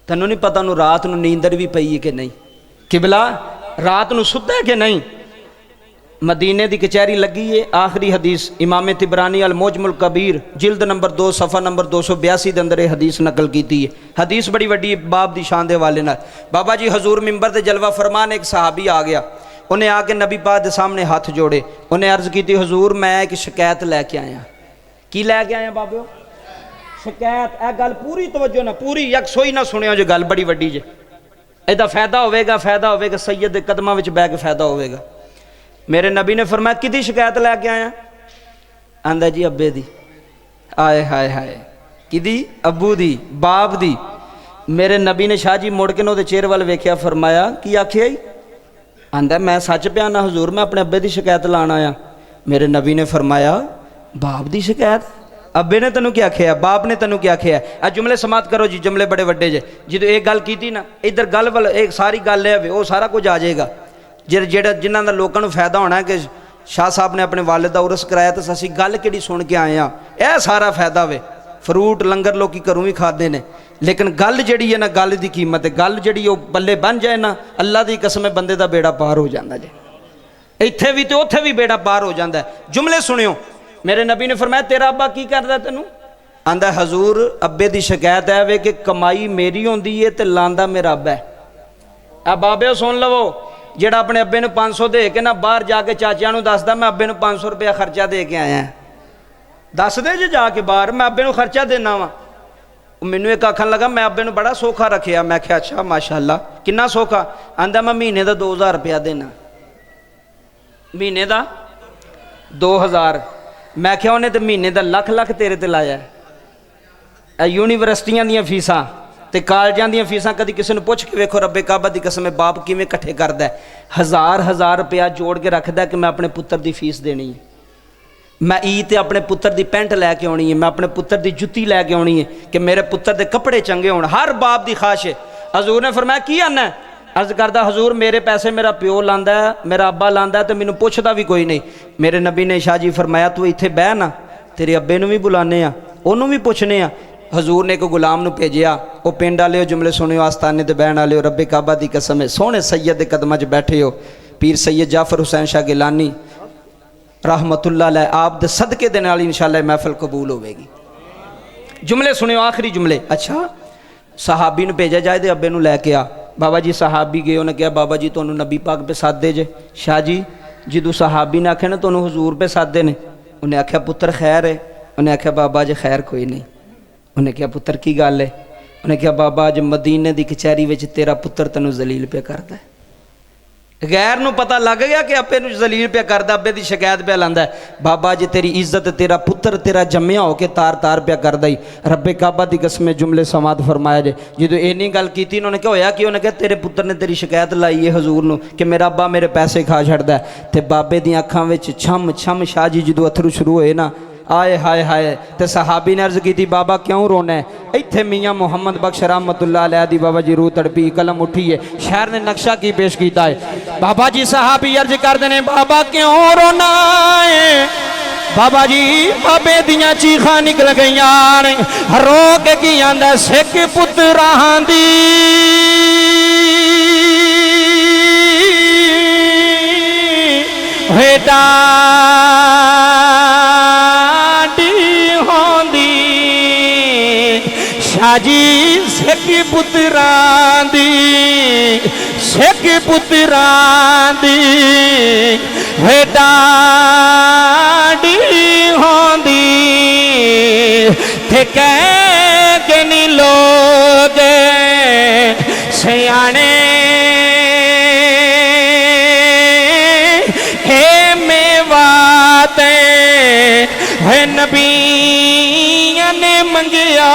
तेनों नहीं पता उन्होंने रात को नींदर भी पई है कि नहीं। किबला रात को सुता है कि नहीं? मदीने की कचहरी लगी है। आखिरी हदीस इमाम तिबरानी अल मोजमुल कबीर जिल्द नंबर 2 सफ़ा नंबर 282 के अंदर ये हदीस नकल की है। हदीस बड़ी वड्डी बाप की शान के हवाले नाल। बाबा जी हजूर मिंबर से जलवा फरमान, एक सहाबी आ गया, उन्हें आके नबी पाक के सामने हाथ जोड़े, उन्हें अर्ज की हजूर मैं एक शिकायत लैके आया। की लैके आया बाबो? शिकायत। ए गल पूरी तवज्जो ना, पूरी यकसोई ना सुनियो जो, गल बड़ी वड्डी जे। ਇਹਦਾ फायदा होगा सैयद के कदमां विच बैठ के फायदा होगा। मेरे नबी ने फरमाया किदी शिकायत लैके आया? आंदा जी अब्बे दी। आए हाय हाय, किदी? अब्बू दी, बाप दी। मेरे नबी ने शाह जी मुड़ के ना चेहरे वाल वेख्या, फरमाया की आखिया? आंदा मैं सच पिया ना हजूर, मैं अपने अब्बे की शिकायत लाण आया। मेरे नबी ने फरमाया बाप की शिकायत? अब्बे ने तेनों क्या आख्या, बाप ने तेनों क्या आख्या? आ जुमले समाप्त करो जी, जुमले बड़े वड्डे जे। जो एक गल की ना, इधर गल वाल एक सारी गल है वो सारा कुछ आ जाएगा। जेड़ा जिन्हों का लोगों को फायदा होना है कि शाह साहब ने अपने वालिद का उरस कराया, तो असी गल कि सुन के आए हाँ, यह सारा फायदा वे। फ्रूट लंगर लोग घरों भी खाते हैं, लेकिन गल जी है ना, गल की कीमत है, गल जी बल्ले बन जाए ना, अल्लाह की कसम है बंदे का बेड़ा पार हो जाता जे। इत्थे भी तो उत्थे भी बेड़ा पार हो जाता है। जुमले सुनियो। मेरे नबी ने फरमाया तेरा अब्बा की करदा तेनू? आंदा हजूर अब्बे की शिकायत है वे कि कमाई मेरी होंदी है तो लांदा मेरा अब्बा है। आ बाबे सुन लवो, जेड़ा अपने अब्बे नूं 500 दे के ना बाहर जाके चाचियां नूं दसदा मैं अब्बे नूं 500 रुपया खर्चा दे के आया, दस दे जे जाके बाहर मैं अब्बे नूं खर्चा देना वा। मैनू एक आखन लगा मैं अब्बे नूं बड़ा सौखा रखिया। मैं आख्या अच्छा माशाअल्लाह, किन्ना सौखा? आंदा मैं महीने का 2000 रुपया देना। महीने का 2000? मैं क्या उन्हें तो महीने का लख लख तेरे ते लाया है। यूनिवर्सिटियां दी फीसां ਤੇ ਕਾਲਜਾਂ ਦੀਆਂ ਫੀਸਾਂ ਕਦੀ ਕਿਸੇ ਨੂੰ ਪੁੱਛ ਕੇ ਵੇਖੋ, ਰੱਬੇ ਕਾਬਾ ਦੀ ਕਸਮ ਹੈ ਬਾਪ ਕਿਵੇਂ ਇਕੱਠੇ ਕਰਦਾ ਹੈ, ਹਜ਼ਾਰ ਰੁਪਇਆ ਜੋੜ ਕੇ ਰੱਖਦਾ ਕਿ ਮੈਂ ਆਪਣੇ ਪੁੱਤਰ ਦੀ ਫੀਸ ਦੇਣੀ ਹੈ, ਮੈਂ ਈਦ ਤੇ ਆਪਣੇ ਪੁੱਤਰ ਦੀ ਪੈਂਟ ਲੈ ਕੇ ਆਉਣੀ ਹੈ, ਮੈਂ ਆਪਣੇ ਪੁੱਤਰ ਦੀ ਜੁੱਤੀ ਲੈ ਕੇ ਆਉਣੀ ਹੈ ਕਿ ਮੇਰੇ ਪੁੱਤਰ ਦੇ ਕੱਪੜੇ ਚੰਗੇ ਹੋਣ। ਹਰ ਬਾਪ ਦੀ ਖਾਸ਼ ਹੈ। ਹਜ਼ੂਰ ਨੇ ਫਰਮਾਇਆ ਕੀ ਆਨਾ? अर्ज करदा हजूर मेरे पैसे मेरा प्यो लांदा है, मेरा अब्बा लांदा है, तो मैनू पुछदा भी कोई नहीं। मेरे नबी ने शाह जी फरमाया तू इत्थे बह ना, तेरे अब्बे नू भी बुलाने आ, ओनू भी पुछने आ। हजूर ने एक गुलाम नू भेजिया, वो पिंड वाले जुमले सुनियो, आस्थाने ते बहन वाले रब्बे काबा दी कसम है सोहने सैयद दे कदमां च बैठे हो, पीर सैयद जाफर हुसैन शाह गिलानी रहमतुल्लाह अलैह, आप दे सदके दे नाल इंशाअल्लाह महफिल कबूल होवेगी। जुमले सुनियो, आखिरी जुमले। अच्छा सहाबी नू भेजा जाए तो अब्बे नू लैके आ। बाबा जी सहाबी गए, उन्हें कहा बाबा जी तुहानू नबी पाक पे सादे जे। शाह जी जो सहाबी ने आख्या ना तुहानू हजूर पे सादे ने, उन्हें आख्या पुत्र खैर है? उन्हें आख्या बाबा जी खैर कोई नहीं। उन्हें कहा पुत्र की गल है? उन्हें कहा बाबा अज मदीने की कचहरी में तेरा पुत्र तेनू जलील पे करता है। गैर नू पता लग गया कि अब्बे नू जलील पे करदा, अब्बे की शिकायत पे लांदा है। बाबा जी तेरी इज्जत तेरा पुत्र तेरा जम्मिया होके तार तार पे करदा ही। रब्बे काबा दी कसम जुमले समात फरमाया जे। जो इन्नी गल की उन्होंने क्या होया कि उन्हें कहा तेरे पुत्र ने तेरी शिकायत लाई है हजूर नू कि मेरा अब्बा मेरे पैसे खा छड़दा है। ते बाबे दी अखां विच छम छम शाह जी जो अथरू शुरू होए ना, आए हाय हाय, ते सहाबी ने अर्ज की बाबा क्यों रोना है? इत्थे मियाँ मुहम्मद बख्श रहमतुल्लाह अलैह दी बाबा जी रूह तड़पी, कलम उठी है, शहर ने नक्शा की पेश किया है। बाबा जी सहाबी अर्ज करते हैं बाबा क्यों रोना है? बाबा जी बाबे दियां चीखां निकल गई ने, रो के की आंदा सिख पुत्रां दी बेटा जी सिख पुत्रां दी, सिख पुत्रां दी बेटा होंदी थे कह के नी लोग सियाने हे मेवाते है नबी ने मंगिया।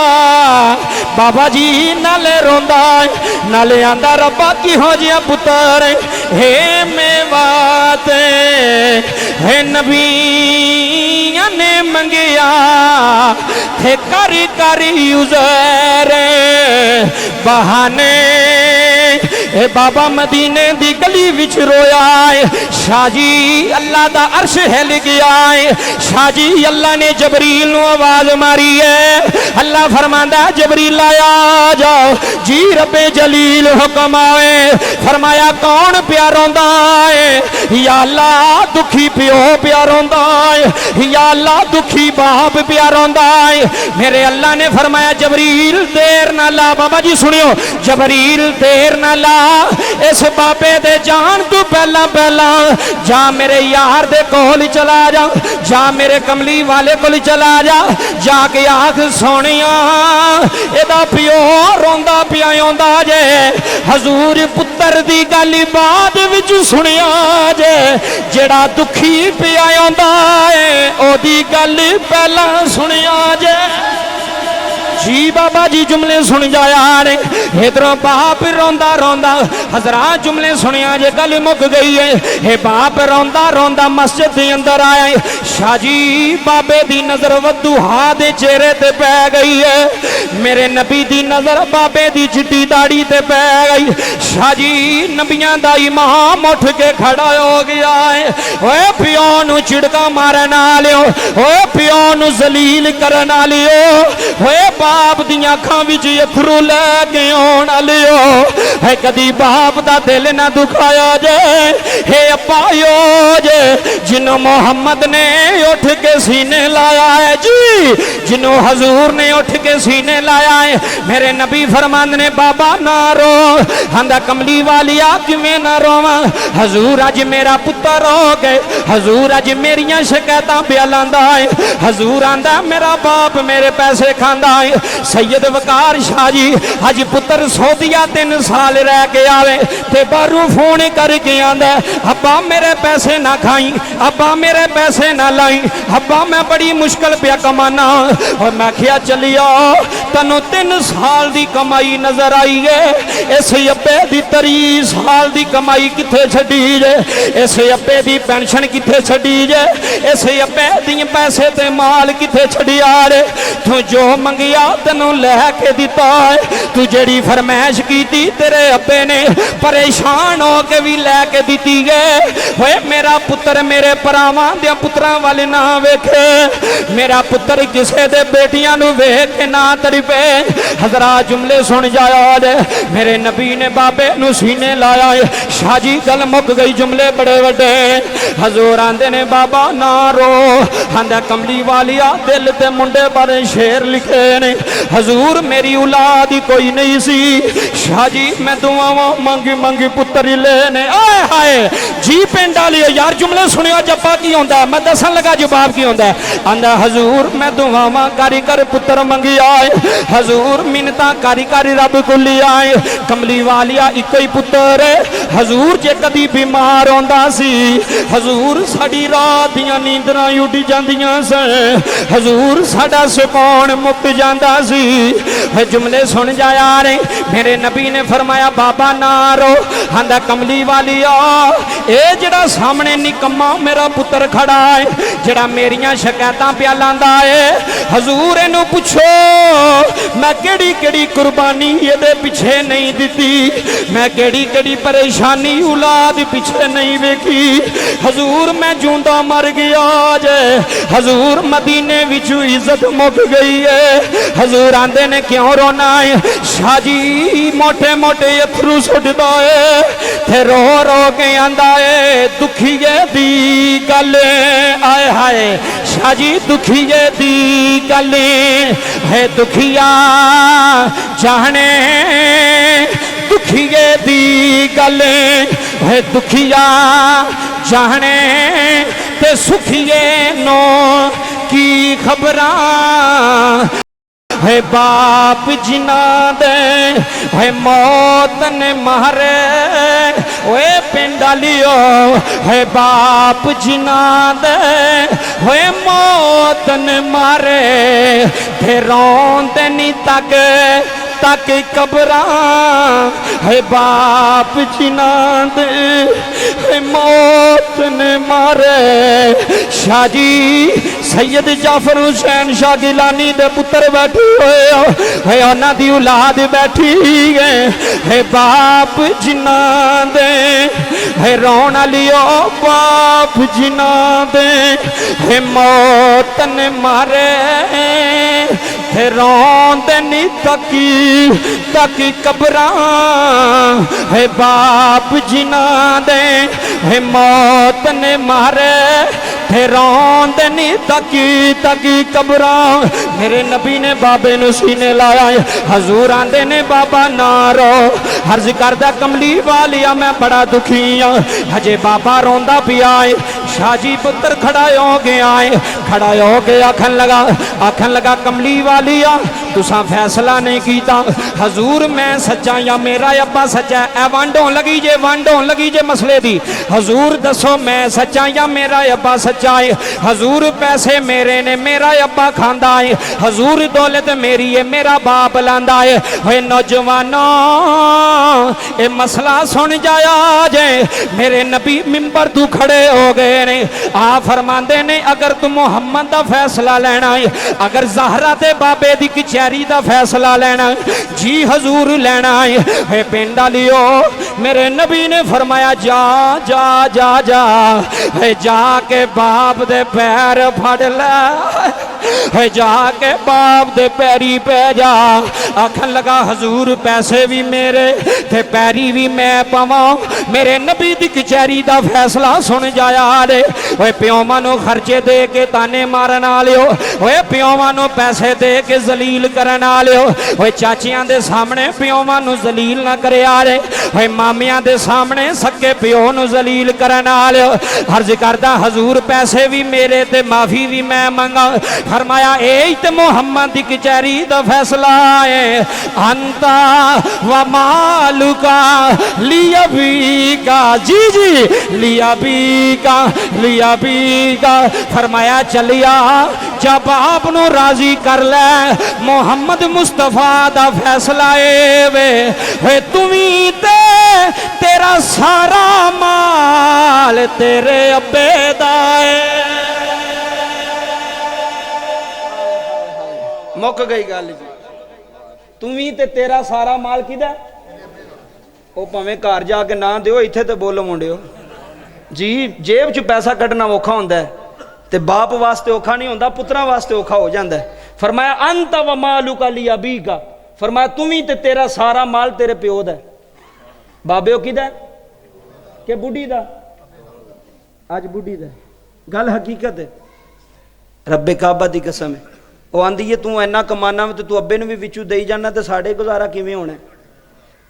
बाबा जी नाले रोंदा नाले आंदा रब्बा किहो जिहा पुत्र हे मेवात हे नबी ने मंगिया थे कर कर उज़ैर बहाने। ए बाबा मदीने दी गली विच रोया है। शाह जी अल्लाह दा अर्श हिल गया है। शाह जी अल्लाह ने जबरील नू आवाज मारी है। अल्लाह फरमांदा जबरील आया जाओ जी रब्बे जलील हुक्म आए। फरमाया कौन प्या रोंदा है? या अल्लाह दुखी प्यो प्या रोंदा है, या अल्लाह दुखी बाप प्या रोंदा है। मेरे अल्लाह ने फरमाया जबरील देर ना ला। बाबा जी सुनियो, जबरील देर ना ला, इस बाबे दे जान तू पहला पहला जा मेरे यार दे कोल चला जा मेरे कमली वाले कोल चला जाके आख सोनिया एदा प्यो रोंदा पिया आंदा जे। हजूर पुत्र दी गल बाद विच सुनिया जे, जेड़ा दुखी पिया आंदा है ओदी गल पहला सुनिया जे। जी बाबा जी जुमले सुन जाया ने, इधरों बाप रोंदा रोंदा हजरात जुमले सुनिया जे गल मुक गई है। हे बाप रोंदा रोंदा मस्जिद के अंदर आया है। शाह जी बाबे दी नजर वदुहा दे चेहरे ते पै गई है। मेरे नबी दी नजर बाबे दी चिट्टी दाढ़ी ते पै गई। शाह जी नबियां दा इमाम उठ के खड़ा हो गया है। ओए प्यो नू चिड़का मारन वालियो, ओए प्यो नू जलील करन वालियो, ओए बाप दियां अखां विच अथरू लैके आउण वालियो, है कदी बाप दा दिल ना दुखाया जे। हे अपायो जे जिन्हों मोहम्मद ने उठ के सीने लाया है जी, जिन्हों हजूर ने उठ के सीने लाया है। मेरे नबी फरमांद ने बाबा ना रो। आंदा कमली वालिया किवें ना रोवां? हजूर अज मेरा पुत्र हो गए, हजूर अज मेरियां शिकायतां पिया लांदा है। हजूर आंदा मेरा बाप मेरे पैसे खांदा है। सैयद वकार शाह जी अज पुत्र सौदिया 3 साल नाल रह के आवे ते बारू फोन करके आंदा अब्बा मेरे पैसे ना खाई, अब्बा मेरे पैसे ना लाई, अब्बा मैं बड़ी मुश्किल पिया कमाना। और मैं क्या चलिया तनु 3 साल दी कमाई नजर आई है, इस अब्बे दी 30 साल दी कमाई किथे छड़ी जे, इस अब्बे दी पेंशन किथे छड़ी जे, इस अब्बे दी पैसे ते माल किथे छड़िया रे। तू जो मंगिया तेनू लैके दिता है, तू जेड़ी फरमैश की तेरे अब्बे ने परेशान हो के भी लैके दी है। मेरा पुत्र मेरे भरावां दे पुत्रां वाले ना वेखे, मेरा पुत्र किसे दे बेटियां नू वेख के ना तड़पे। हजरा जुमले सुन जाया जे, मेरे नबी ने बाबे नू सीने लाया है। शाह जी गल मुक गई, जुमले बड़े वड्डे। हजूर आंदे ने बाबा ना रो, आंदा कमली वालिया दिल ते मुंडे बारे शेर लिखे ने। हजूर मेरी औलाद ही कोई नहीं सी, शाह जी मैं दुआवां मंगी मंगी पुत्र ही लेने। आए हाय जी पिंड वाली यार जुमले सुनियो, जप्पा की होंदा है, मैं दसन लगा जवाब की होंदा है। आंदा हजूर मैं दुआवां कारी कर पुत्र मंगी आए, हजूर मिन्नतां कारी कारी रब को ले आए। कमली वालिया इको ही पुत्र है। हजूर जे कदी बीमार होंदा सी, हजूर साडी रात दियां नींदरां उड़ जांदियां सन, हजूर साडा सुकून मुक जांदा सी। जुमले सुन जाया रे, मेरे नबी ने फरमाया बाबा ना रो। आंदा कमली वालिया ए जड़ा सामने निकम्मा मेरा पुत्र खड़ा है, जड़ा मेरियां शिकायतां प्या लांदा है, हजूर इनू पुछो मैं केड़ी केड़ी कुर्बानी ये पिछे नहीं दिती, मैं केड़ी केड़ी परेशानी औलाद पिछे नहीं वेखी। हजूर मैं जूंदा मर गया जे, हजूर मदीने विचू इज्जत मुक गई है। हजूर आंदे ने क्यों रोना है, शाह जी मोटे मोटे अथरू सुटदा है ते रो रो के आंदा है दुखीए दी गल। आए हाय शाह जी दुखीए दी गल है, दुखिया जाने दुखिए दी गल है, दुखिया जाने ते सुखिए नो की खबरां। है बाप जिना दे है मौत ने मारे, ओए पिंडालियो है बाप जिना दे है मौत ने मारे, थे रोंदे नी तक तक कबरां। है बाप जिना दे है मौत ने मारे। शाह जी सैयद जाफर हुसैन शाह गिलानी दे पुत्र बैठे हुए है, उन्हां दी औलाद बैठी है बाप जिना दे है रोन लियो, बाप जिना दे है मौत ने मारे, है रोंदे नी तकी तकी कबरां। है बाप जिना दे है मौत ने मारे, थे रोंदे नी तकी तकी कबरां। मेरे नबी ने बाबे नू सीने लाया है। हजूर आंदे ने बाबा ना रो, अर्ज करदा कमली वालिया मैं बड़ा दुखी हाँ। हजे बाबा रोंदा पिया है। शाह जी पुत्र खड़ा हो गया है, खड़ा हो के आखन लगा कमली वालिया तुसा फैसला नहीं कीता। हजूर मैं सच्चा या मेरा अब्बा सच्चा है, वंड होन लगी जे मसले दी। हजूर दसो मैं सच्चा या मेरा अब्बा सच्चा है। हजूर पैसे मेरे ने, मेरा अब्बा खांदा है। हजूर दौलत मेरी है, मेरा बाप लांदा है। ओए नौजवानों ये मसला सुन जाया जे, मेरे नबी मिंबर तू खड़े हो गए ने। आ फरमांदे ने अगर तू मुहम्मद दा फैसला लेना है, अगर ज़हरा ते बाबे दी कचहरी दा फैसला लेना है, जी हजूर लेना है। पिंड वालियो मेरे नबी ने फरमाया जा जा जा जा, जाके बाप दे पैर फड़ ले, जाके बाप दे पैरी पे जा। आखन लगा हजूर पैसे भी मेरे ते पैरी भी मैं पवा, मेरे नबी दी कचहरी दा फैसला सुन जाया रे। ओए प्योवां नू खर्चे दे के ताने मारन वालियो, ओए प्योवां नू पैसे दे के जलील करन वालियो, ओए चाचियां दे सामने प्योवां नू जलील ना करिया रे। ओए मामियां दे सामने सके प्यो नू जलील करन वालियो। अर्ज करदा हजूर पैसे भी मेरे ते माफी भी मैं मंगा, फरमाया ए ते मोहम्मद दी कचहरी दा फैसला है अंता व मालुका लिया भी का जी जी लिया भी का फरमाया चलिया जब आप नु राजी कर ले मोहम्मद मुस्तफा दा फैसला है वे तुमी ते तेरा सारा माल तेरे अब्बे दा है। मुक गई गल जी। तुमी ते तेरा सारा माल किदा ओ भावें घर जाके ना दिओ इत्थे ते बोलो मुंडिओ जी। जेब च पैसा कड्ढना औखा हुंदा है ते बाप वास्ते औखा नहीं हुंदा, पुत्रा वास्ते औखा हो जांदा है। फरमाया अंत व मालुका लिया बी का, फरमाया तुमी ते तेरा सारा माल तेरे प्यो दा। बाबे किदा के बुढ़ी दा? अज बुढ़ी दा। गल हकीकत है, रब्बे काबा दी कसम है। वो आंदी है तू इन्ना कमाना तो तू अब्बे भी विचू दई जाना तो साढ़े गुजारा किवें होना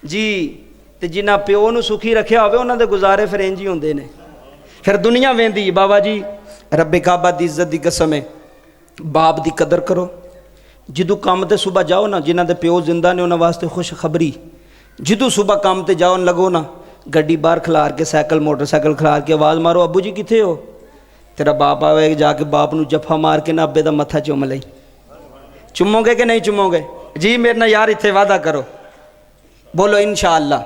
जी। तो जिन्ना प्यो नूं सुखी रखिया होवे उन्हां दे गुजारे फिर इंज ही हुंदे ने। फिर दुनिया वेंदी बाबा जी रब्बे काबा दी इज्जत दी कसम है, बाप दी कदर करो। जिदू काम ते सुबह जाओ ना, जिन्हां दे प्यो जिंदा ने उन्हां वास्ते खुशखबरी। जिदू सुबह काम ते जाओ लगो ना, गड्डी बाहर खिलार के साइकिल मोटरसाइकिल खिलार के आवाज़ मारो अबू जी किथे हो? तेरा बाप आवे, जाके बाप नूं जफा मार के ना अब्बे दा मत्था चुम लई। चुमोगे कि नहीं चुमोगे जी? मेरे ना यार इत्थे वादा करो, बोलो इंशाअल्लाह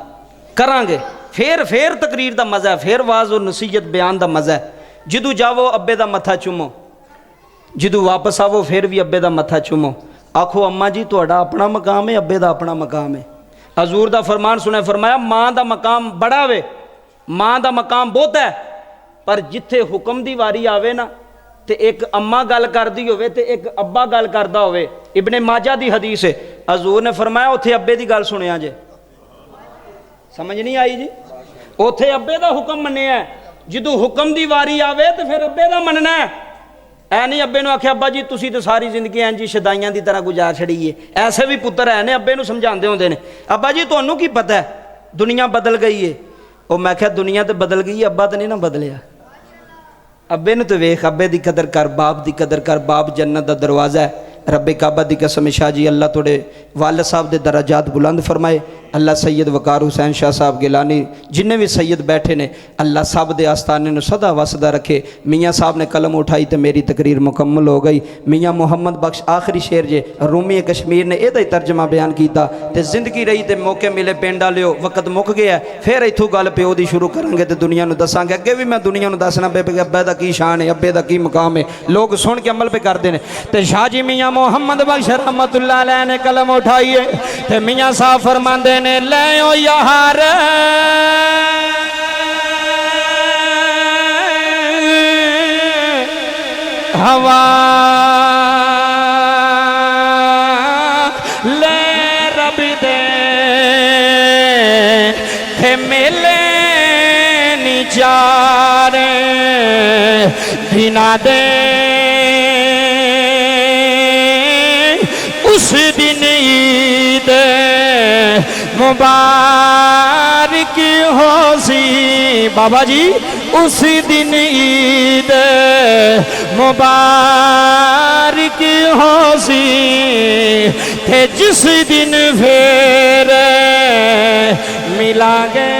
करांगे। फिर तकरीर दा मज़ा है, फिर वाज और नसीहत बयान दा मज़ा है। जिदू जावो अब्बे दा मत्था चुमो, जिदू वापस आवो फिर भी अब्बे दा मत्था चुमो। आखो अम्मा जी तुहाडा अपना मकाम है, अब्बे दा अपना मकाम है। हजूर दा फरमान सुने, फरमाया मां दा मकाम बड़ा वे, मां दा मकाम बहुत है, पर जिथे हुक्म दी वारी आवे ना ते एक अम्मा गल करदी होवे ते एक अब्बा गल करदा होवे। इब्ने माजा दी हदीस है, हजूर ने फरमाया उत्थे अब्बे दी गल सुनिया जे। समझ नहीं आई जी? उत्थे अब्बे दा हुक्म मन्निया, जिदू हुक्म दी वारी आवे तो फिर अब्बे दा मनना है। ऐ नहीं अब्बे नूं आख्या अब्बा जी तुसी तो सारी जिंदगी इंज ही शदाइयां दी तरह गुजार छड़ी है। ऐसे भी पुत्र है ने अब्बे नूं समझांदे होंदे ने, अब्बा जी तुहानूं की पता है दुनिया बदल गई है। वो मैं आख्या दुनिया तो बदल गई है, अब्बा तो नहीं ना बदलिया। अब्बे नूं तो वेख, अब्बे दी कदर कर, बाप दी कदर कर। बाप जन्नत दा दरवाज़ा है। रब्बे काबा दी कसम शाह जी अल्लाह तोड़े वालिद साहब दे दराजात बुलंद फरमाए। अल्लाह सैयद वकार हुसैन शाह साहब गिलानी जिन्ने भी सैयद बैठे ने अल्लाह सब दे आस्थाने नूं सदा वसदा रखे। मियाँ साहब ने कलम उठाई तो मेरी तकरीर मुकम्मल हो गई। मियाँ मोहम्मद बख्श आखिरी शेर जे रूमी कश्मीर ने यदा ही तर्जमा बयान किया। तो जिंदगी रही तो मौके मिले पिंड वालिओ, वक्त मुक गया फिर इत्थों गल प्यो दी शुरू करांगे तो दुनिया नूं दसांगे। अगे भी मैं दुनिया नूं दसना पे अब्बे दा की शान है, अब्बे दा की मकाम है, लोग सुन के अमल पे करते हैं। तो शाह जी मियाँ मोहम्मद बख्श रहमतुल्लाह अलैह ने कलम उठाई है तो मियाँ साहब फरमांदे ने ले ओ यार हवा ले रब दे थे मेले निचारे बिना दे उस दिन ईद मुबारक हो सी। बाबा जी उस दिन ईद मुबारक हो सी थे जिस दिन फिर मिलांगे।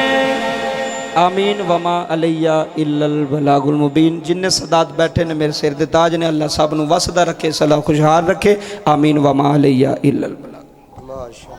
आमीन वमा अलैया इल्लल बलागुल मुबीन। जिन्ने सदात बैठे ने मेरे सिर दे ताज ने, अल्लाह सब नूं वसदा रखे, सलाह खुशहाल रखे। आमीन वमा अलैया इल्लल बलाग।